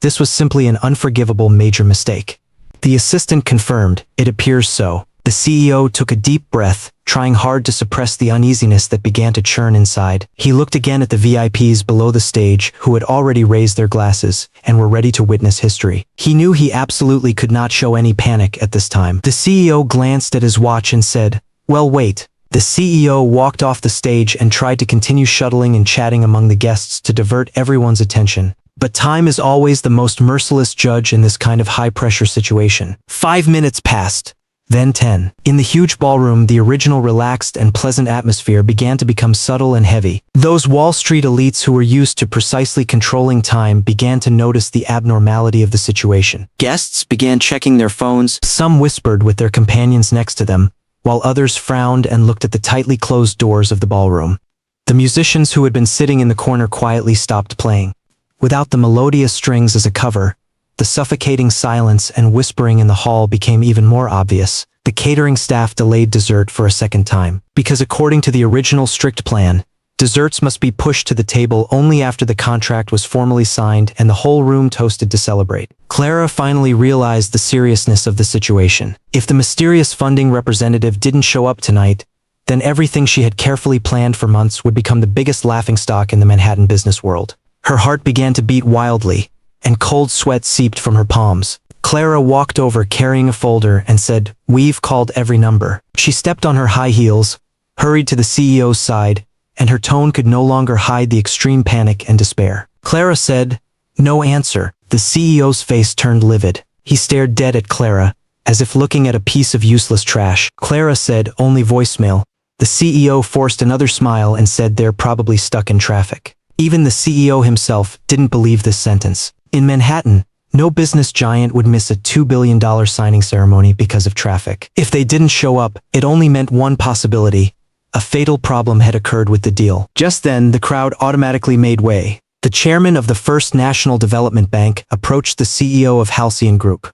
this was simply an unforgivable major mistake. The assistant confirmed, "It appears so." The CEO took a deep breath, trying hard to suppress the uneasiness that began to churn inside. He looked again at the VIPs below the stage who had already raised their glasses and were ready to witness history. He knew he absolutely could not show any panic at this time. The CEO glanced at his watch and said, "Well, wait." The CEO walked off the stage and tried to continue shuttling and chatting among the guests to divert everyone's attention. But time is always the most merciless judge in this kind of high-pressure situation. 5 minutes passed, then 10. In the huge ballroom, the original relaxed and pleasant atmosphere began to become subtle and heavy. Those Wall Street elites who were used to precisely controlling time began to notice the abnormality of the situation. Guests began checking their phones, some whispered with their companions next to them, while others frowned and looked at the tightly closed doors of the ballroom. The musicians who had been sitting in the corner quietly stopped playing. Without the melodious strings as a cover, the suffocating silence and whispering in the hall became even more obvious. The catering staff delayed dessert for a second time, because according to the original strict plan, desserts must be pushed to the table only after the contract was formally signed and the whole room toasted to celebrate. Clara finally realized the seriousness of the situation. If the mysterious funding representative didn't show up tonight, then everything she had carefully planned for months would become the biggest laughingstock in the Manhattan business world. Her heart began to beat wildly, and cold sweat seeped from her palms. Clara walked over carrying a folder and said, "We've called every number." She stepped on her high heels, hurried to the CEO's side, and her tone could no longer hide the extreme panic and despair. Clara said, "No answer." The CEO's face turned livid. He stared dead at Clara, as if looking at a piece of useless trash. Clara said, "Only voicemail." The CEO forced another smile and said they're probably stuck in traffic. Even the CEO himself didn't believe this sentence. In Manhattan, no business giant would miss a $2 billion signing ceremony because of traffic. If they didn't show up, it only meant one possibility. A fatal problem had occurred with the deal. Just then, the crowd automatically made way. The chairman of the First National Development Bank approached the CEO of Halcyon Group.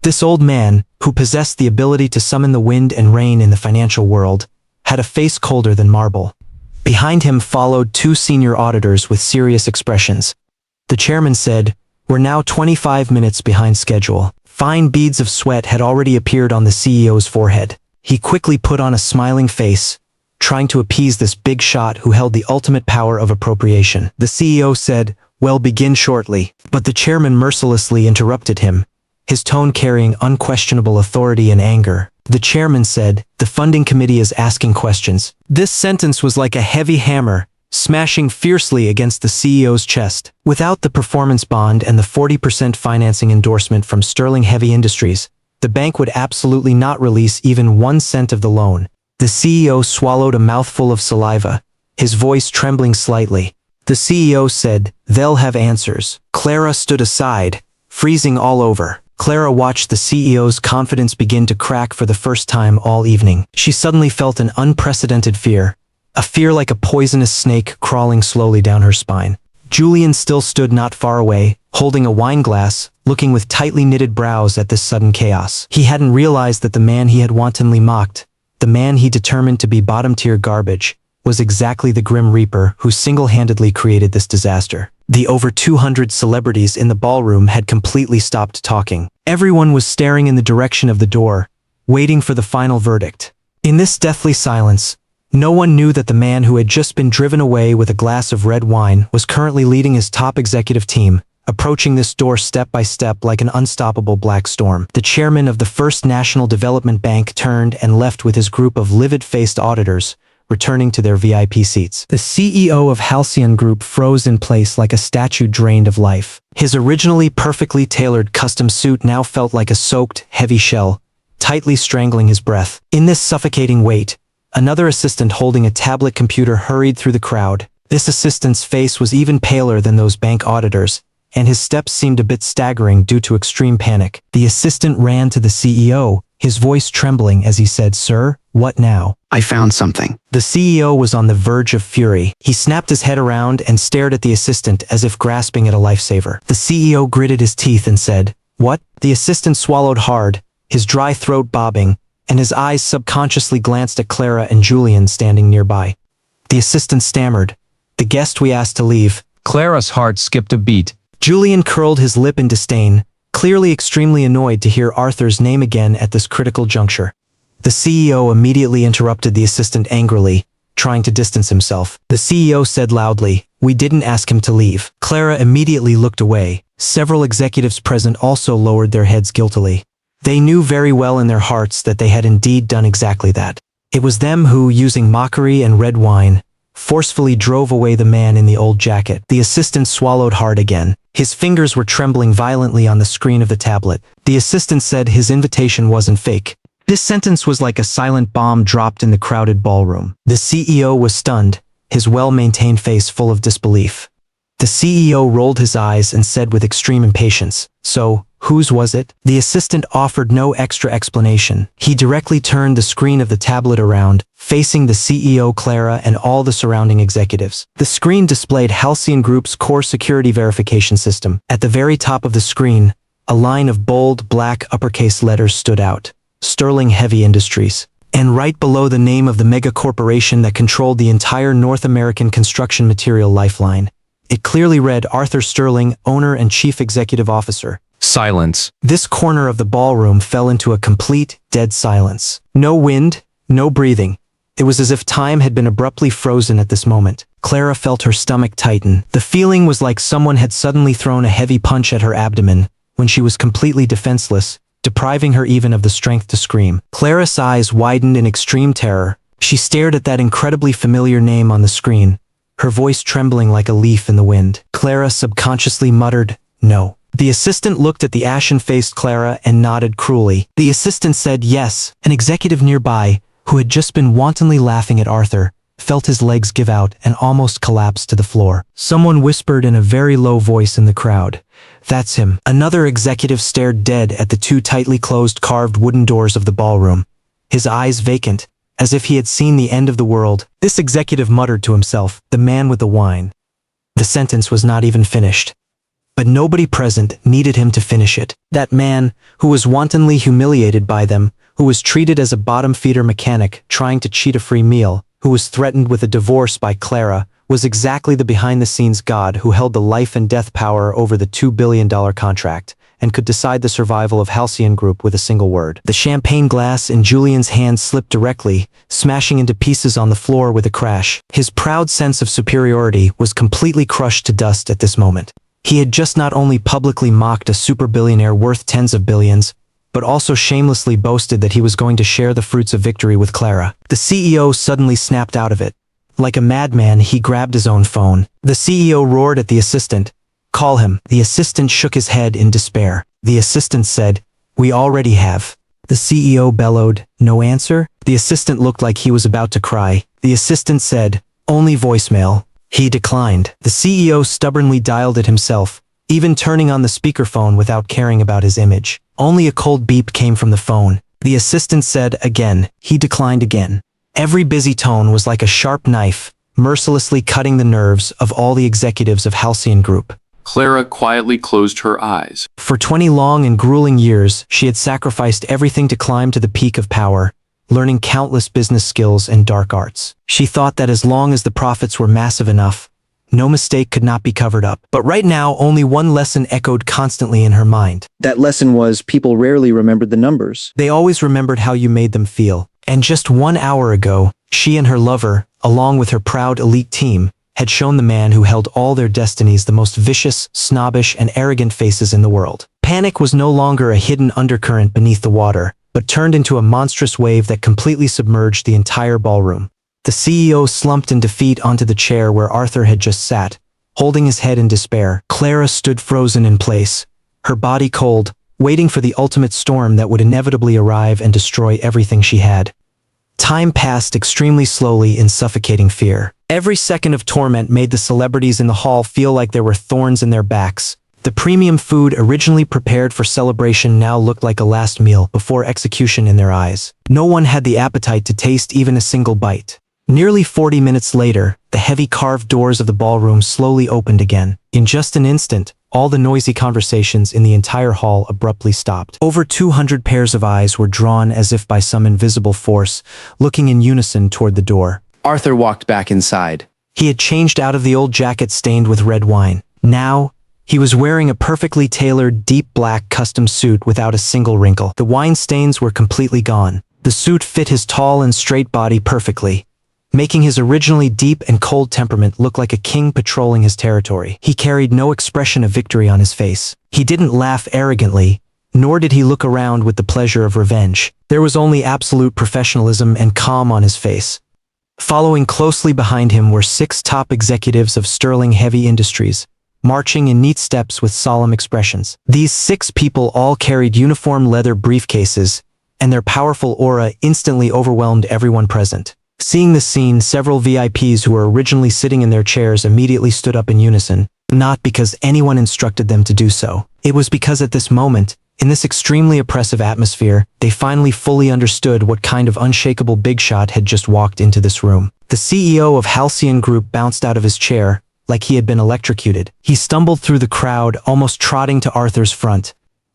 This old man, who possessed the ability to summon the wind and rain in the financial world, had a face colder than marble. Behind him followed two senior auditors with serious expressions. The chairman said, "We're now 25 minutes behind schedule." Fine beads of sweat had already appeared on the CEO's forehead. He quickly put on a smiling face, trying to appease this big shot who held the ultimate power of appropriation. The CEO said, "Well, begin shortly." But the chairman mercilessly interrupted him, his tone carrying unquestionable authority and anger. The chairman said, "The funding committee is asking questions." This sentence was like a heavy hammer, smashing fiercely against the CEO's chest. Without the performance bond and the 40% financing endorsement from Sterling Heavy Industries, the bank would absolutely not release even 1 cent of the loan. The CEO swallowed a mouthful of saliva, his voice trembling slightly. The CEO said, "They'll have answers." Clara stood aside, freezing all over. Clara watched the CEO's confidence begin to crack for the first time all evening. She suddenly felt an unprecedented fear, a fear like a poisonous snake crawling slowly down her spine. Julian still stood not far away, holding a wine glass, looking with tightly knitted brows at this sudden chaos. He hadn't realized that the man he had wantonly mocked, the man he determined to be bottom-tier garbage, was exactly the Grim Reaper who single-handedly created this disaster. The over 200 celebrities in the ballroom had completely stopped talking. Everyone was staring in the direction of the door, waiting for the final verdict. In this deathly silence, no one knew that the man who had just been driven away with a glass of red wine was currently leading his top executive team, approaching this door step by step like an unstoppable black storm. The chairman of the First National Development Bank turned and left with his group of livid-faced auditors, returning to their VIP seats. The CEO of Halcyon Group froze in place like a statue drained of life. His originally perfectly tailored custom suit now felt like a soaked, heavy shell, tightly strangling his breath. In this suffocating weight, another assistant holding a tablet computer hurried through the crowd. This assistant's face was even paler than those bank auditors, and his steps seemed a bit staggering due to extreme panic. The assistant ran to the CEO, his voice trembling as he said, "Sir, what now?" I found something. The CEO was on the verge of fury. He snapped his head around and stared at the assistant as if grasping at a lifesaver. The CEO gritted his teeth and said, "What?" The assistant swallowed hard, his dry throat bobbing, and his eyes subconsciously glanced at Clara and Julian standing nearby. The assistant stammered, "The guest we asked to leave." Clara's heart skipped a beat. Julian curled his lip in disdain, clearly extremely annoyed to hear Arthur's name again at this critical juncture. The CEO immediately interrupted the assistant angrily, trying to distance himself. The CEO said loudly, "We didn't ask him to leave." Clara immediately looked away. Several executives present also lowered their heads guiltily. They knew very well in their hearts that they had indeed done exactly that. It was them who, using mockery and red wine, forcefully drove away the man in the old jacket. The assistant swallowed hard again. His fingers were trembling violently on the screen of the tablet. The assistant said his invitation wasn't fake. This sentence was like a silent bomb dropped in the crowded ballroom. The CEO was stunned, his well-maintained face full of disbelief. The CEO rolled his eyes and said with extreme impatience, "So, whose was it?" The assistant offered no extra explanation. He directly turned the screen of the tablet around, facing the CEO, Clara, and all the surrounding executives. The screen displayed Halcyon Group's core security verification system. At the very top of the screen, a line of bold, black uppercase letters stood out. Sterling Heavy Industries. And right below the name of the mega corporation that controlled the entire North American construction material lifeline, it clearly read Arthur Sterling, owner and chief executive officer. Silence. This corner of the ballroom fell into a complete, dead silence. No wind, no breathing. It was as if time had been abruptly frozen at this moment. Clara felt her stomach tighten. The feeling was like someone had suddenly thrown a heavy punch at her abdomen when she was completely defenseless, depriving her even of the strength to scream. Clara's eyes widened in extreme terror. She stared at that incredibly familiar name on the screen, her voice trembling like a leaf in the wind. Clara subconsciously muttered, "No." The assistant looked at the ashen-faced Clara and nodded cruelly. The assistant said yes. An executive nearby, who had just been wantonly laughing at Arthur, felt his legs give out and almost collapsed to the floor. Someone whispered in a very low voice in the crowd, "That's him." Another executive stared dead at the two tightly closed carved wooden doors of the ballroom, his eyes vacant, as if he had seen the end of the world. This executive muttered to himself, "The man with the wine." The sentence was not even finished. But nobody present needed him to finish it. That man, who was wantonly humiliated by them, who was treated as a bottom-feeder mechanic trying to cheat a free meal, who was threatened with a divorce by Clara, was exactly the behind-the-scenes god who held the life and death power over the $2 billion contract, and could decide the survival of Halcyon Group with a single word. The champagne glass in Julian's hand slipped directly, smashing into pieces on the floor with a crash. His proud sense of superiority was completely crushed to dust at this moment. He had just not only publicly mocked a super billionaire worth tens of billions, but also shamelessly boasted that he was going to share the fruits of victory with Clara. The CEO suddenly snapped out of it. Like a madman, he grabbed his own phone. The CEO roared at the assistant, "Call him." The assistant shook his head in despair. The assistant said, "We already have." The CEO bellowed, "No answer?" The assistant looked like he was about to cry. The assistant said, "Only voicemail." He declined. The CEO stubbornly dialed it himself, even turning on the speakerphone without caring about his image. Only a cold beep came from the phone. The assistant said again. He declined again. Every busy tone was like a sharp knife, mercilessly cutting the nerves of all the executives of Halcyon Group. Clara quietly closed her eyes. For 20 long and grueling years, she had sacrificed everything to climb to the peak of power, learning countless business skills and dark arts. She thought that as long as the profits were massive enough, no mistake could not be covered up. But right now, only one lesson echoed constantly in her mind. That lesson was people rarely remembered the numbers. They always remembered how you made them feel. And just 1 hour ago, she and her lover, along with her proud elite team, had shown the man who held all their destinies the most vicious, snobbish, and arrogant faces in the world. Panic was no longer a hidden undercurrent beneath the water, but turned into a monstrous wave that completely submerged the entire ballroom. The CEO slumped in defeat onto the chair where Arthur had just sat, holding his head in despair. Clara stood frozen in place, her body cold, waiting for the ultimate storm that would inevitably arrive and destroy everything she had. Time passed extremely slowly in suffocating fear. Every second of torment made the celebrities in the hall feel like there were thorns in their backs. The premium food originally prepared for celebration now looked like a last meal before execution in their eyes. No one had the appetite to taste even a single bite. Nearly 40 minutes later, the heavy carved doors of the ballroom slowly opened again. In just an instant, all the noisy conversations in the entire hall abruptly stopped. Over 200 pairs of eyes were drawn as if by some invisible force, looking in unison toward the door. Arthur walked back inside. He had changed out of the old jacket stained with red wine. Now, he was wearing a perfectly tailored, deep black custom suit without a single wrinkle. The wine stains were completely gone. The suit fit his tall and straight body perfectly, making his originally deep and cold temperament look like a king patrolling his territory. He carried no expression of victory on his face. He didn't laugh arrogantly, nor did he look around with the pleasure of revenge. There was only absolute professionalism and calm on his face. Following closely behind him were 6 top executives of Sterling Heavy Industries, marching in neat steps with solemn expressions. These 6 people all carried uniform leather briefcases, and their powerful aura instantly overwhelmed everyone present. Seeing this scene, several VIPs who were originally sitting in their chairs immediately stood up in unison, not because anyone instructed them to do so. It was because at this moment, in this extremely oppressive atmosphere, they finally fully understood what kind of unshakable big shot had just walked into this room. The CEO of Halcyon Group bounced out of his chair, like he had been electrocuted. He stumbled through the crowd, almost trotting to Arthur's front.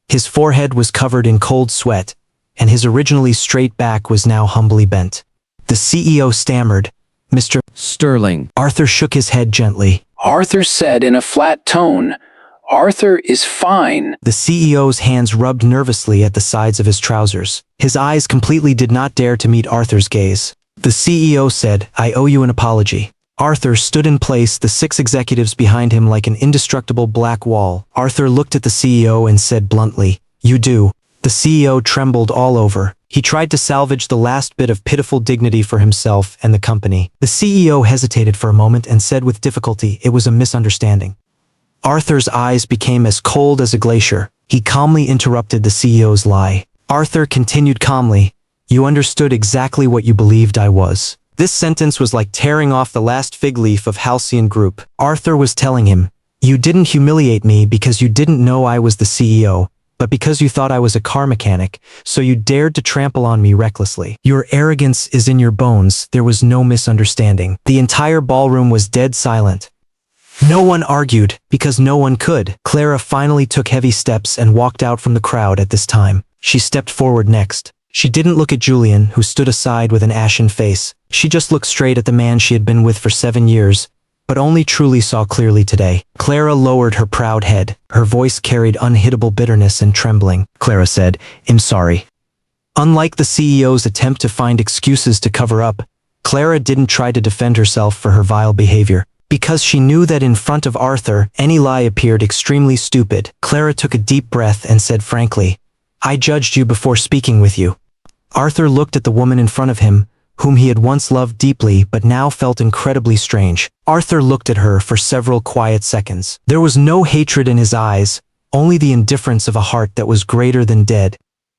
His forehead was covered in cold sweat, and his originally straight back was now humbly bent. The CEO stammered, "Mr. Sterling." Arthur shook his head gently. Arthur said in a flat tone, "Arthur is fine." The CEO's hands rubbed nervously at the sides of his trousers. His eyes completely did not dare to meet Arthur's gaze. The CEO said, "I owe you an apology." Arthur stood in place, the 6 executives behind him like an indestructible black wall. Arthur looked at the CEO and said bluntly, "You do." The CEO trembled all over. He tried to salvage the last bit of pitiful dignity for himself and the company. The CEO hesitated for a moment and said with difficulty it was a misunderstanding. Arthur's eyes became as cold as a glacier. He calmly interrupted the CEO's lie. Arthur continued calmly, "You understood exactly what you believed I was." This sentence was like tearing off the last fig leaf of Halcyon Group. Arthur was telling him, "You didn't humiliate me because you didn't know I was the CEO, but because you thought I was a car mechanic, so you dared to trample on me recklessly. Your arrogance is in your bones." There was no misunderstanding. The entire ballroom was dead silent. No one argued, because no one could. Clara finally took heavy steps and walked out from the crowd at this time. She stepped forward next. She didn't look at Julian, who stood aside with an ashen face. She just looked straight at the man she had been with for 7 years, but only truly saw clearly today. Clara lowered her proud head. Her voice carried unhittable bitterness and trembling. Clara said, "I'm sorry." Unlike the CEO's attempt to find excuses to cover up, Clara didn't try to defend herself for her vile behavior. Because she knew that in front of Arthur, any lie appeared extremely stupid, Clara took a deep breath and said frankly, "I judged you before speaking with you." Arthur looked at the woman in front of him, whom he had once loved deeply but now felt incredibly strange. Arthur looked at her for several quiet seconds. There was no hatred in his eyes, only the indifference of a heart that was greater than dead.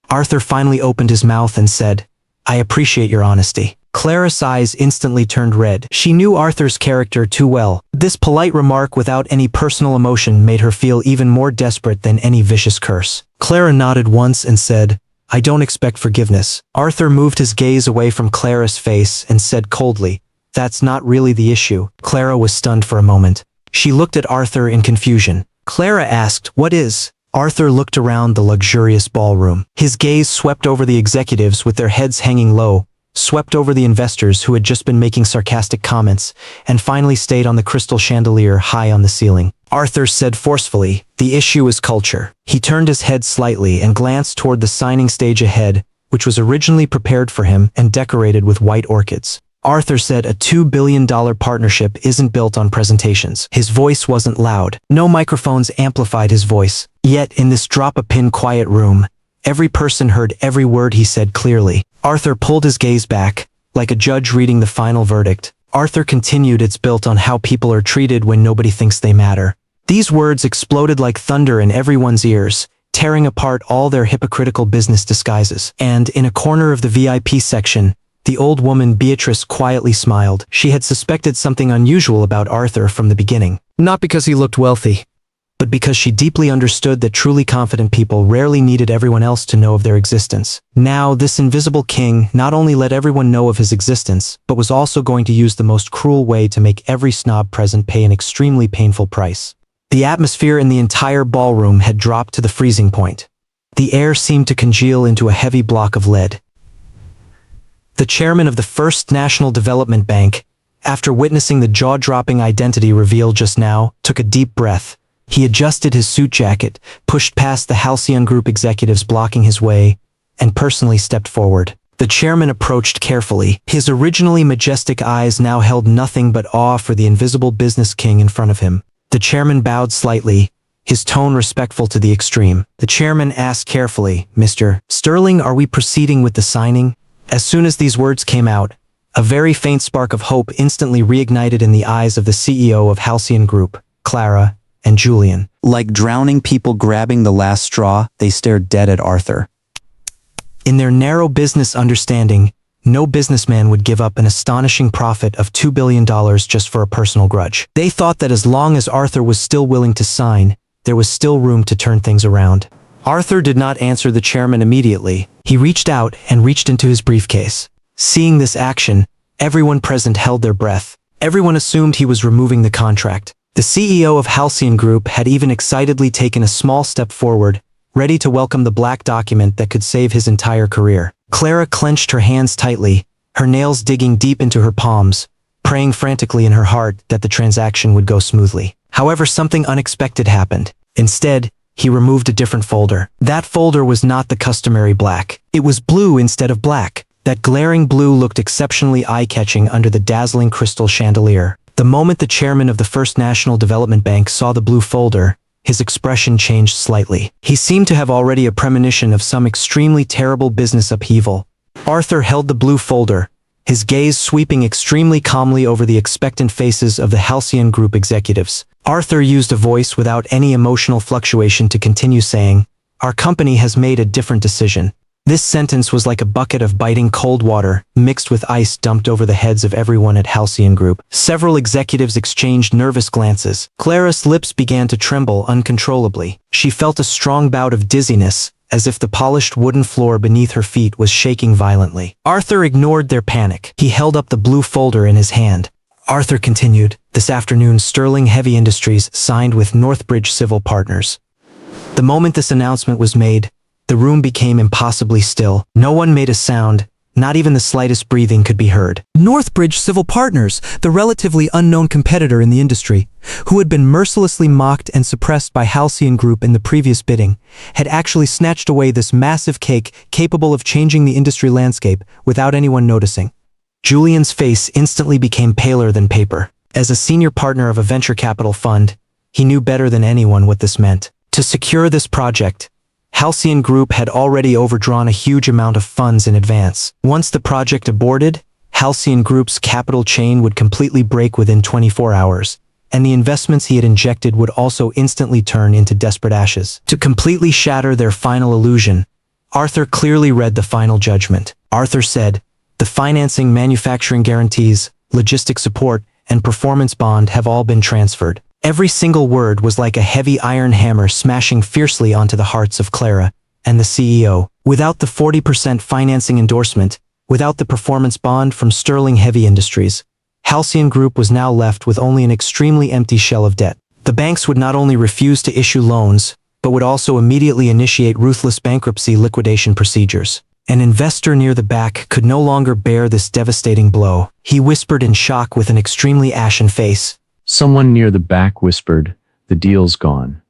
Arthur finally opened his mouth and said, "I appreciate your honesty." Clara's eyes instantly turned red. She knew Arthur's character too well. This polite remark without any personal emotion made her feel even more desperate than any vicious curse. Clara nodded once and said, "I don't expect forgiveness." Arthur moved his gaze away from Clara's face and said coldly, "That's not really the issue." Clara was stunned for a moment. She looked at Arthur in confusion. Clara asked, "What is?" Arthur looked around the luxurious ballroom. His gaze swept over the executives with their heads hanging low, swept over the investors who had just been making sarcastic comments, and finally stayed on the crystal chandelier high on the ceiling. Arthur said forcefully, "The issue is culture." He turned his head slightly and glanced toward the signing stage ahead, which was originally prepared for him and decorated with white orchids. Arthur said a $2 billion partnership isn't built on presentations. His voice wasn't loud. No microphones amplified his voice. Yet, in this drop-a-pin quiet room, every person heard every word he said clearly. Arthur pulled his gaze back, like a judge reading the final verdict. Arthur continued, "It's built on how people are treated when nobody thinks they matter." These words exploded like thunder in everyone's ears, tearing apart all their hypocritical business disguises. And, in a corner of the VIP section, the old woman Beatrice quietly smiled. She had suspected something unusual about Arthur from the beginning. Not because he looked wealthy, but because she deeply understood that truly confident people rarely needed everyone else to know of their existence. Now, this invisible king not only let everyone know of his existence, but was also going to use the most cruel way to make every snob present pay an extremely painful price. The atmosphere in the entire ballroom had dropped to the freezing point. The air seemed to congeal into a heavy block of lead. The chairman of the First National Development Bank, after witnessing the jaw-dropping identity reveal just now, took a deep breath. He adjusted his suit jacket, pushed past the Halcyon Group executives blocking his way, and personally stepped forward. The chairman approached carefully. His originally majestic eyes now held nothing but awe for the invisible business king in front of him. The chairman bowed slightly, his tone respectful to the extreme. The chairman asked carefully, "Mr. Sterling, are we proceeding with the signing?" As soon as these words came out, a very faint spark of hope instantly reignited in the eyes of the CEO of Halcyon Group, Clara, and Julian. Like drowning people grabbing the last straw, they stared dead at Arthur. In their narrow business understanding, no businessman would give up an astonishing profit of $2 billion just for a personal grudge. They thought that as long as Arthur was still willing to sign, there was still room to turn things around. Arthur did not answer the chairman immediately. He reached out and reached into his briefcase. Seeing this action, everyone present held their breath. Everyone assumed he was removing the contract. The CEO of Halcyon Group had even excitedly taken a small step forward, ready to welcome the black document that could save his entire career. Clara clenched her hands tightly, her nails digging deep into her palms, praying frantically in her heart that the transaction would go smoothly. However, something unexpected happened. Instead, he removed a different folder. That folder was not the customary black. It was blue instead of black. That glaring blue looked exceptionally eye-catching under the dazzling crystal chandelier. The moment the chairman of the First National Development Bank saw the blue folder, his expression changed slightly. He seemed to have already a premonition of some extremely terrible business upheaval. Arthur held the blue folder, his gaze sweeping extremely calmly over the expectant faces of the Halcyon Group executives. Arthur used a voice without any emotional fluctuation to continue saying, "Our company has made a different decision." This sentence was like a bucket of biting cold water, mixed with ice dumped over the heads of everyone at Halcyon Group. Several executives exchanged nervous glances. Clara's lips began to tremble uncontrollably. She felt a strong bout of dizziness, as if the polished wooden floor beneath her feet was shaking violently. Arthur ignored their panic. He held up the blue folder in his hand. Arthur continued, "This afternoon, Sterling Heavy Industries signed with Northbridge Civil Partners." The moment this announcement was made, the room became impossibly still. No one made a sound, not even the slightest breathing could be heard. Northbridge Civil Partners, the relatively unknown competitor in the industry, who had been mercilessly mocked and suppressed by Halcyon Group in the previous bidding, had actually snatched away this massive cake capable of changing the industry landscape without anyone noticing. Julian's face instantly became paler than paper. As a senior partner of a venture capital fund, he knew better than anyone what this meant. To secure this project, Halcyon Group had already overdrawn a huge amount of funds in advance. Once the project aborted, Halcyon Group's capital chain would completely break within 24 hours, and the investments he had injected would also instantly turn into desperate ashes. To completely shatter their final illusion, Arthur clearly read the final judgment. Arthur said, The financing, manufacturing guarantees, logistic support, and performance bond have all been transferred. Every single word was like a heavy iron hammer smashing fiercely onto the hearts of Clara and the CEO. Without the 40% financing endorsement, without the performance bond from Sterling Heavy Industries, Halcyon Group was now left with only an extremely empty shell of debt. The banks would not only refuse to issue loans, but would also immediately initiate ruthless bankruptcy liquidation procedures. An investor near the back could no longer bear this devastating blow. He whispered in shock with an extremely ashen face. Someone near the back whispered, "The deal's gone."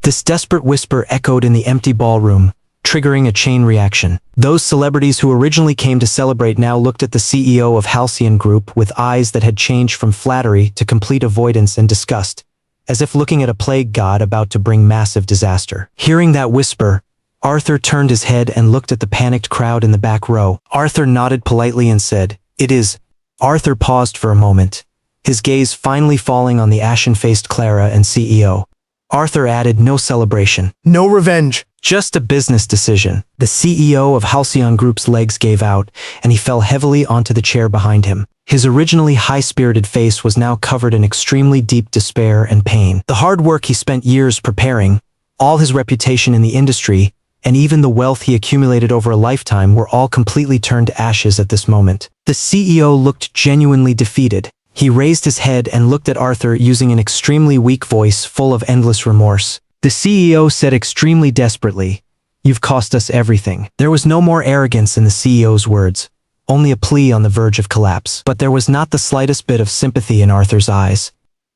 This desperate whisper echoed in the empty ballroom, triggering a chain reaction. Those celebrities who originally came to celebrate now looked at the CEO of Halcyon Group with eyes that had changed from flattery to complete avoidance and disgust, as if looking at a plague god about to bring massive disaster. Hearing that whisper, Arthur turned his head and looked at the panicked crowd in the back row. Arthur nodded politely and said, "It is." Arthur paused for a moment, his gaze finally falling on the ashen-faced Clara and CEO. Arthur added, "No celebration. No revenge. Just a business decision." The CEO of Halcyon Group's legs gave out, and he fell heavily onto the chair behind him. His originally high-spirited face was now covered in extremely deep despair and pain. The hard work he spent years preparing, all his reputation in the industry, and even the wealth he accumulated over a lifetime were all completely turned to ashes at this moment. The CEO looked genuinely defeated. He raised his head and looked at Arthur using an extremely weak voice full of endless remorse. The CEO said extremely desperately, "You've cost us everything." There was no more arrogance in the CEO's words, only a plea on the verge of collapse. But there was not the slightest bit of sympathy in Arthur's eyes.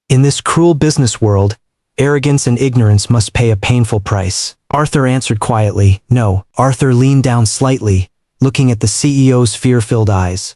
In this cruel business world, arrogance and ignorance must pay a painful price. Arthur answered quietly, "No." Arthur leaned down slightly, looking at the CEO's fear-filled eyes.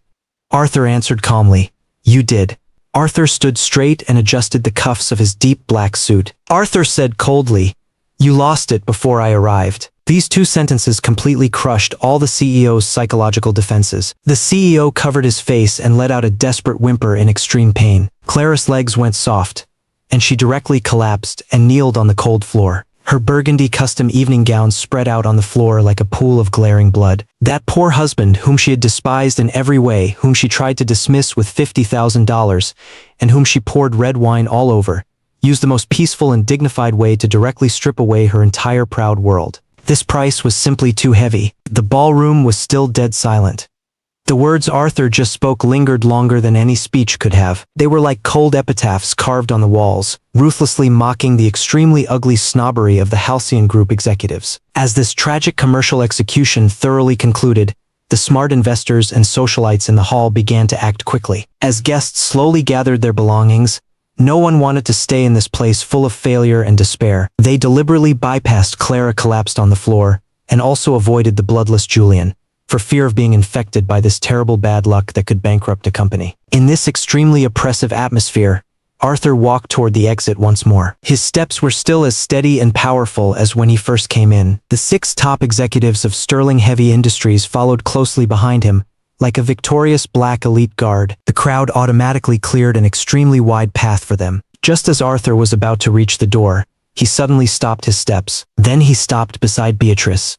Arthur answered calmly, "You did." Arthur stood straight and adjusted the cuffs of his deep black suit. Arthur said coldly, "You lost it before I arrived." These two sentences completely crushed all the CEO's psychological defenses. The CEO covered his face and let out a desperate whimper in extreme pain. Clara's legs went soft, and she directly collapsed and kneeled on the cold floor. Her burgundy custom evening gown spread out on the floor like a pool of glaring blood. That poor husband, whom she had despised in every way, whom she tried to dismiss with $50,000, and whom she poured red wine all over, used the most peaceful and dignified way to directly strip away her entire proud world. This price was simply too heavy. The ballroom was still dead silent. The words Arthur just spoke lingered longer than any speech could have. They were like cold epitaphs carved on the walls, ruthlessly mocking the extremely ugly snobbery of the Halcyon Group executives. As this tragic commercial execution thoroughly concluded, the smart investors and socialites in the hall began to act quickly. As guests slowly gathered their belongings, no one wanted to stay in this place full of failure and despair. They deliberately bypassed Clara collapsed on the floor, and also avoided the bloodless Julian, for fear of being infected by this terrible bad luck that could bankrupt a company. In this extremely oppressive atmosphere, Arthur walked toward the exit once more. His steps were still as steady and powerful as when he first came in. The 6 top executives of Sterling Heavy Industries followed closely behind him, like a victorious black elite guard. The crowd automatically cleared an extremely wide path for them. Just as Arthur was about to reach the door, he suddenly stopped his steps. Then he stopped beside Beatrice.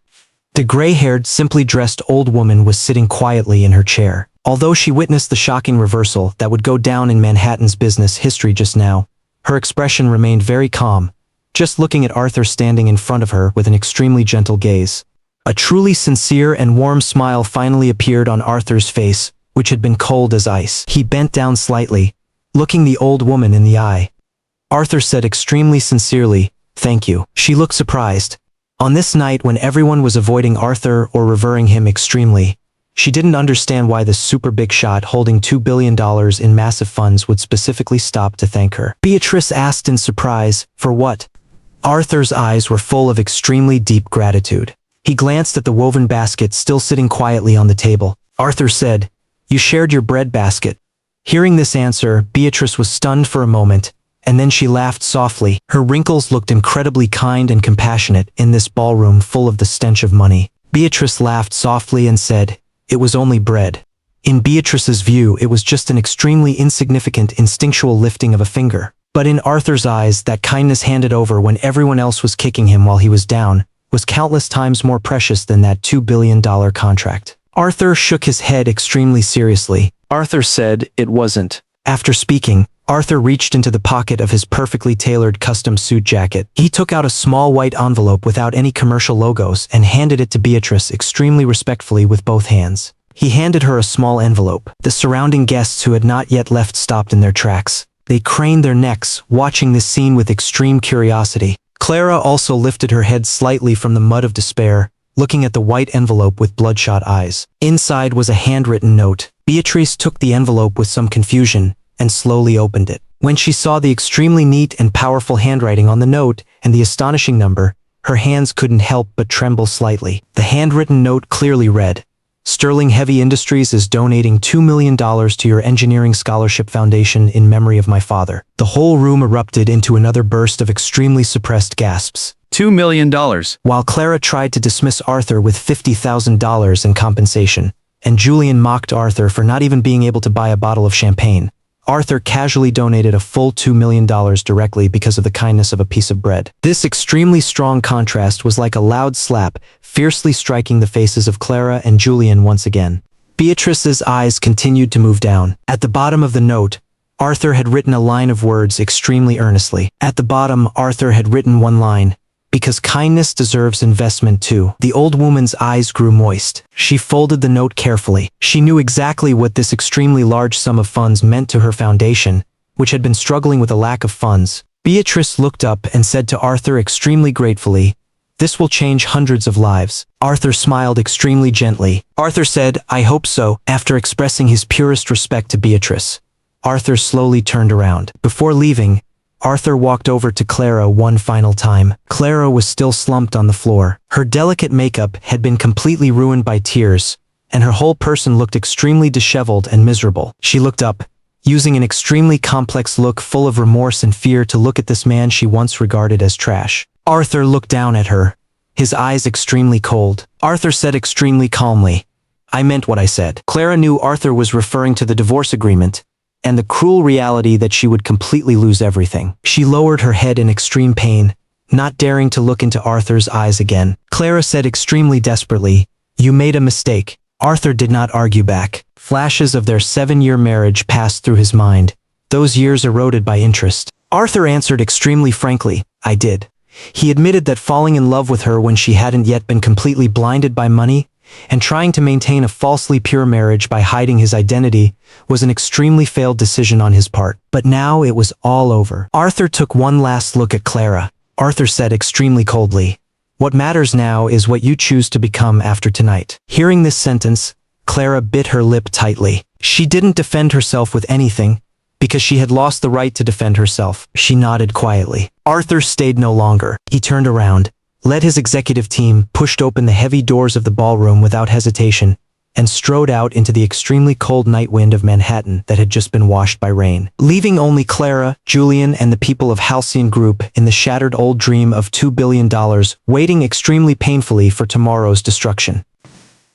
The gray-haired, simply dressed old woman was sitting quietly in her chair. Although she witnessed the shocking reversal that would go down in Manhattan's business history just now, her expression remained very calm, just looking at Arthur standing in front of her with an extremely gentle gaze. A truly sincere and warm smile finally appeared on Arthur's face, which had been cold as ice. He bent down slightly, looking the old woman in the eye. Arthur said extremely sincerely, "Thank you." She looked surprised. On this night when everyone was avoiding Arthur or revering him extremely, she didn't understand why the super big shot holding $2 billion in massive funds would specifically stop to thank her. Beatrice asked in surprise, "For what?" Arthur's eyes were full of extremely deep gratitude. He glanced at the woven basket still sitting quietly on the table. Arthur said, "You shared your bread basket." Hearing this answer, Beatrice was stunned for a moment, and then she laughed softly. Her wrinkles looked incredibly kind and compassionate in this ballroom full of the stench of money. Beatrice laughed softly and said, "It was only bread." In Beatrice's view, it was just an extremely insignificant instinctual lifting of a finger. But in Arthur's eyes, that kindness handed over when everyone else was kicking him while he was down, was countless times more precious than that $2 billion contract. Arthur shook his head extremely seriously. Arthur said it wasn't. After speaking, Arthur reached into the pocket of his perfectly tailored custom suit jacket. He took out a small white envelope without any commercial logos and handed it to Beatrice extremely respectfully with both hands. He handed her a small envelope. The surrounding guests who had not yet left stopped in their tracks. They craned their necks, watching this scene with extreme curiosity. Clara also lifted her head slightly from the mud of despair, looking at the white envelope with bloodshot eyes. Inside was a handwritten note. Beatrice took the envelope with some confusion and slowly opened it. When she saw the extremely neat and powerful handwriting on the note and the astonishing number, her hands couldn't help but tremble slightly. The handwritten note clearly read, "Sterling Heavy Industries is donating $2 million to your Engineering Scholarship Foundation in memory of my father." The whole room erupted into another burst of extremely suppressed gasps. $2 million. While Clara tried to dismiss Arthur with $50,000 in compensation, and Julian mocked Arthur for not even being able to buy a bottle of champagne, Arthur casually donated a full $2 million directly because of the kindness of a piece of bread. This extremely strong contrast was like a loud slap, fiercely striking the faces of Clara and Julian once again. Beatrice's eyes continued to move down. At the bottom of the note, Arthur had written a line of words extremely earnestly. At the bottom, Arthur had written one line, "Because kindness deserves investment too." The old woman's eyes grew moist. She folded the note carefully. She knew exactly what this extremely large sum of funds meant to her foundation, which had been struggling with a lack of funds. Beatrice looked up and said to Arthur extremely gratefully, "This will change hundreds of lives." Arthur smiled extremely gently. Arthur said, "I hope so." After expressing his purest respect to Beatrice, Arthur slowly turned around. Before leaving, Arthur walked over to Clara one final time. Clara was still slumped on the floor. Her delicate makeup had been completely ruined by tears, and her whole person looked extremely disheveled and miserable. She looked up, using an extremely complex look full of remorse and fear to look at this man she once regarded as trash. Arthur looked down at her, his eyes extremely cold. Arthur said extremely calmly, "I meant what I said." Clara knew Arthur was referring to the divorce agreement, and the cruel reality that she would completely lose everything. She lowered her head in extreme pain, not daring to look into Arthur's eyes again. Clara said extremely desperately, "You made a mistake." Arthur did not argue back. Flashes of their 7-year marriage passed through his mind, those years eroded by interest. Arthur answered extremely frankly, "I did." He admitted that falling in love with her when she hadn't yet been completely blinded by money, and trying to maintain a falsely pure marriage by hiding his identity, was an extremely failed decision on his part. But now it was all over. Arthur took one last look at Clara. Arthur said extremely coldly, "What matters now is what you choose to become after tonight." Hearing this sentence, Clara bit her lip tightly. She didn't defend herself with anything, because she had lost the right to defend herself. She nodded quietly. Arthur stayed no longer. He turned around, led his executive team, pushed open the heavy doors of the ballroom without hesitation, and strode out into the extremely cold night wind of Manhattan that had just been washed by rain, leaving only Clara, Julian, and the people of Halcyon Group in the shattered old dream of $2 billion, waiting extremely painfully for tomorrow's destruction.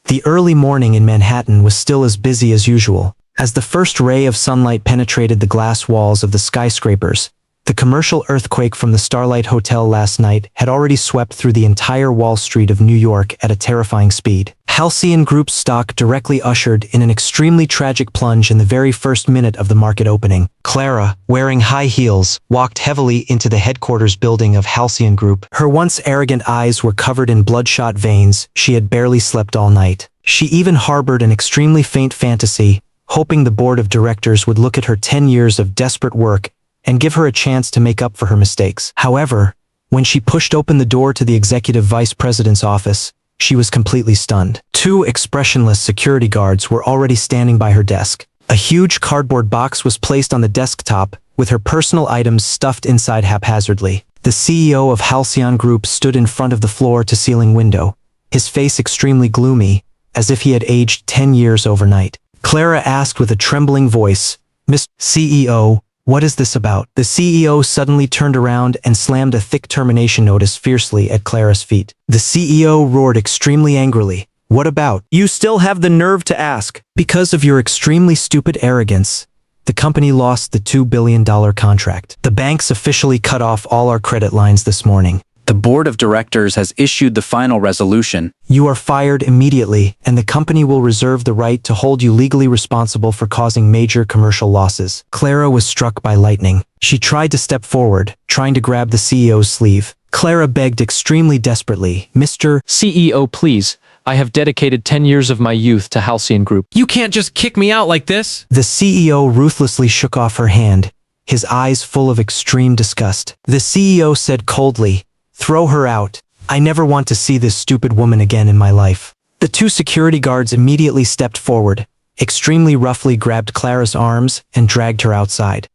The early morning in Manhattan was still as busy as usual. As the first ray of sunlight penetrated the glass walls of the skyscrapers, the commercial earthquake from the Starlight Hotel last night had already swept through the entire Wall Street of New York at a terrifying speed. Halcyon Group's stock directly ushered in an extremely tragic plunge in the very first minute of the market opening. Clara, wearing high heels, walked heavily into the headquarters building of Halcyon Group. Her once arrogant eyes were covered in bloodshot veins. She had barely slept all night. She even harbored an extremely faint fantasy, hoping the board of directors would look at her 10 years of desperate work and give her a chance to make up for her mistakes. However, when she pushed open the door to the executive vice president's office, she was completely stunned. 2 expressionless security guards were already standing by her desk. A huge cardboard box was placed on the desktop, with her personal items stuffed inside haphazardly. The CEO of Halcyon Group stood in front of the floor-to-ceiling window, his face extremely gloomy, as if he had aged 10 years overnight. Clara asked with a trembling voice, "Mr. CEO, what is this about?" The CEO suddenly turned around and slammed a thick termination notice fiercely at Clara's feet. The CEO roared extremely angrily, "What about? You still have the nerve to ask?" "Because of your extremely stupid arrogance, the company lost the $2 billion contract. The banks officially cut off all our credit lines this morning." The The board of directors has issued the final resolution. You are fired immediately, and the company will reserve the right to hold you legally responsible for causing major commercial losses. Clara was struck by lightning. She tried to step forward, trying to grab the CEO's sleeve. Clara begged extremely desperately, "Mr. CEO, please. I have dedicated 10 years of my youth to Halcyon Group. You can't just kick me out like this. The CEO ruthlessly shook off her hand, his eyes full of extreme disgust. The CEO said coldly, "Throw her out. I never want to see this stupid woman again in my life." The two security guards immediately stepped forward, extremely roughly grabbed Clara's arms and dragged her outside.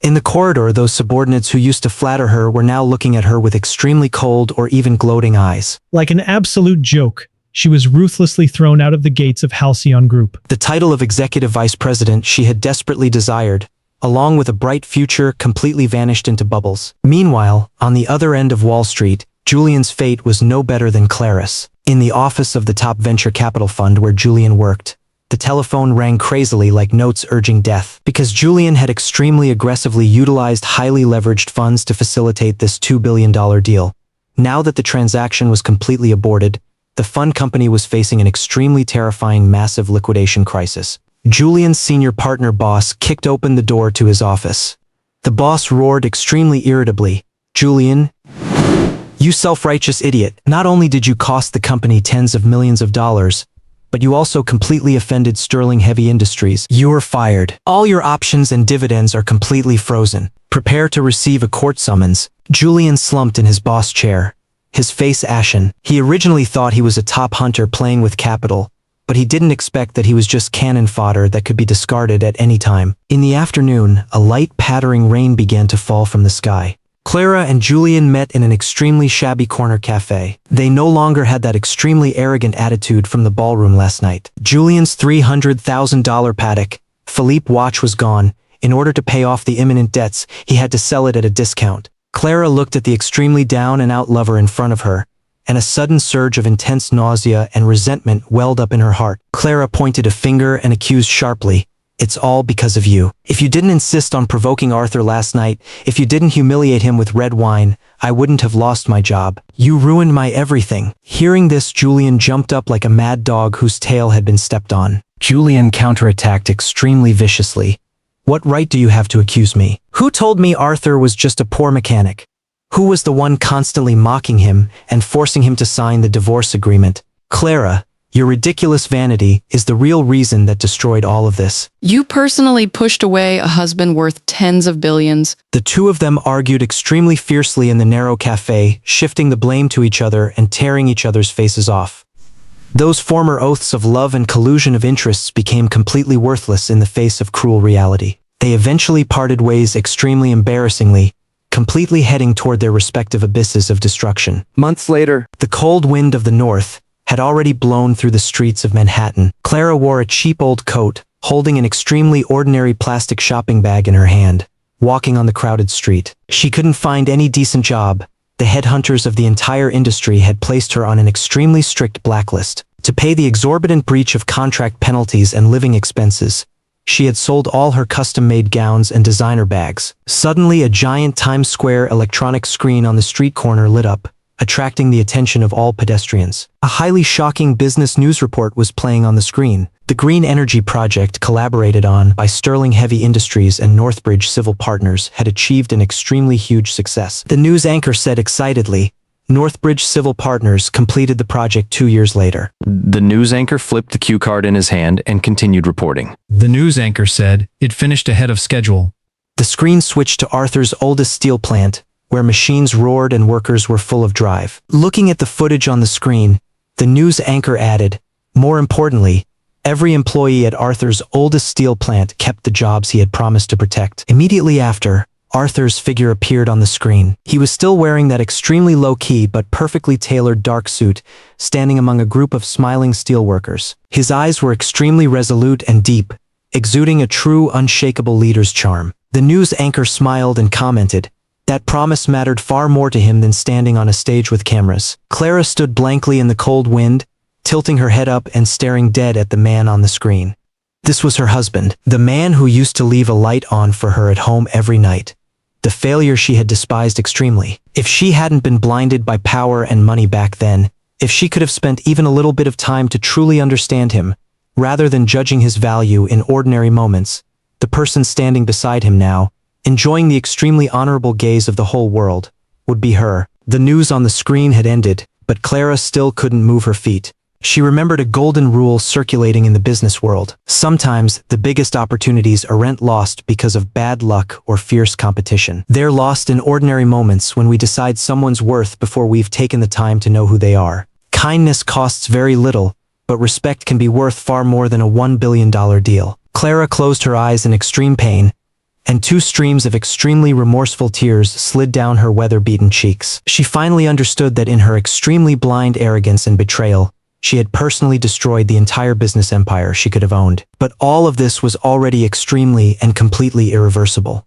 In the corridor, those subordinates who used to flatter her were now looking at her with extremely cold or even gloating eyes. Like an absolute joke, she was ruthlessly thrown out of the gates of Halcyon Group. The title of executive vice president she had desperately desired, along with a bright future, completely vanished into bubbles. Meanwhile, on the other end of Wall Street, Julian's fate was no better than Clara's. In the office of the top venture capital fund where Julian worked, the telephone rang crazily like notes urging death. Because Julian had extremely aggressively utilized highly leveraged funds to facilitate this $2 billion deal. Now that the transaction was completely aborted, the fund company was facing an extremely terrifying massive liquidation crisis. Julian's senior partner boss kicked open the door to his office. The boss roared extremely irritably, "Julian, you self-righteous idiot. Not only did you cost the company tens of millions of dollars, but you also completely offended Sterling Heavy Industries. You're fired. All your options and dividends are completely frozen. Prepare to receive a court summons." Julian slumped in his boss chair, his face ashen. He originally thought he was a top hunter playing with capital, but he didn't expect that he was just cannon fodder that could be discarded at any time. In the afternoon, a light pattering rain began to fall from the sky. Clara and Julian met in an extremely shabby corner cafe. They no longer had that extremely arrogant attitude from the ballroom last night. Julian's $300,000 Patek Philippe watch was gone. In order to pay off the imminent debts, he had to sell it at a discount. Clara looked at the extremely down and out lover in front of her, and a sudden surge of intense nausea and resentment welled up in her heart. Clara pointed a finger and accused sharply, "It's all because of you. If you didn't insist on provoking Arthur last night, if you didn't humiliate him with red wine, I wouldn't have lost my job. You ruined my everything." Hearing this, Julian jumped up like a mad dog whose tail had been stepped on. Julian counterattacked extremely viciously. "What right do you have to accuse me? Who told me Arthur was just a poor mechanic? Who was the one constantly mocking him and forcing him to sign the divorce agreement? Clara, your ridiculous vanity is the real reason that destroyed all of this." You personally pushed away a husband worth tens of billions. The two of them argued extremely fiercely in the narrow cafe, shifting the blame to each other and tearing each other's faces off. Those former oaths of love and collusion of interests became completely worthless in the face of cruel reality. They eventually parted ways extremely embarrassingly, completely heading toward their respective abysses of destruction. Months later, the cold wind of the north had already blown through the streets of Manhattan. Clara wore a cheap old coat, holding an extremely ordinary plastic shopping bag in her hand, walking on the crowded street. She couldn't find any decent job. The headhunters of the entire industry had placed her on an extremely strict blacklist. To pay the exorbitant breach of contract penalties and living expenses, she had sold all her custom-made gowns and designer bags. Suddenly, a giant Times Square electronic screen on the street corner lit up, attracting the attention of all pedestrians. A highly shocking business news report was playing on the screen. The green energy project collaborated on by Sterling Heavy Industries and Northbridge Civil Partners had achieved an extremely huge success. The news anchor said excitedly, "Northbridge Civil Partners completed the project 2 years later." The news anchor flipped the cue card in his hand and continued reporting. The news anchor said it finished ahead of schedule. The screen switched to Arthur's oldest steel plant, where machines roared and workers were full of drive. Looking at the footage on the screen, the news anchor added, "More importantly, every employee at Arthur's oldest steel plant kept the jobs he had promised to protect." Immediately after, Arthur's figure appeared on the screen. He was still wearing that extremely low-key but perfectly tailored dark suit, standing among a group of smiling steelworkers. His eyes were extremely resolute and deep, exuding a true, unshakable leader's charm. The news anchor smiled and commented, that promise mattered far more to him than standing on a stage with cameras. Clara stood blankly in the cold wind, tilting her head up and staring dead at the man on the screen. This was her husband, the man who used to leave a light on for her at home every night. the failure she had despised extremely. If she hadn't been blinded by power and money back then, if she could have spent even a little bit of time to truly understand him, rather than judging his value in ordinary moments, the person standing beside him now, enjoying the extremely honorable gaze of the whole world, would be her. The news on the screen had ended, but Clara still couldn't move her feet. She remembered a golden rule circulating in the business world. Sometimes, the biggest opportunities aren't lost because of bad luck or fierce competition. They're lost in ordinary moments when we decide someone's worth before we've taken the time to know who they are. Kindness costs very little, but respect can be worth far more than a $1 billion deal. Clara closed her eyes in extreme pain, and two streams of extremely remorseful tears slid down her weather-beaten cheeks. She finally understood that in her extremely blind arrogance and betrayal, she had personally destroyed the entire business empire she could have owned. But all of this was already extremely and completely irreversible.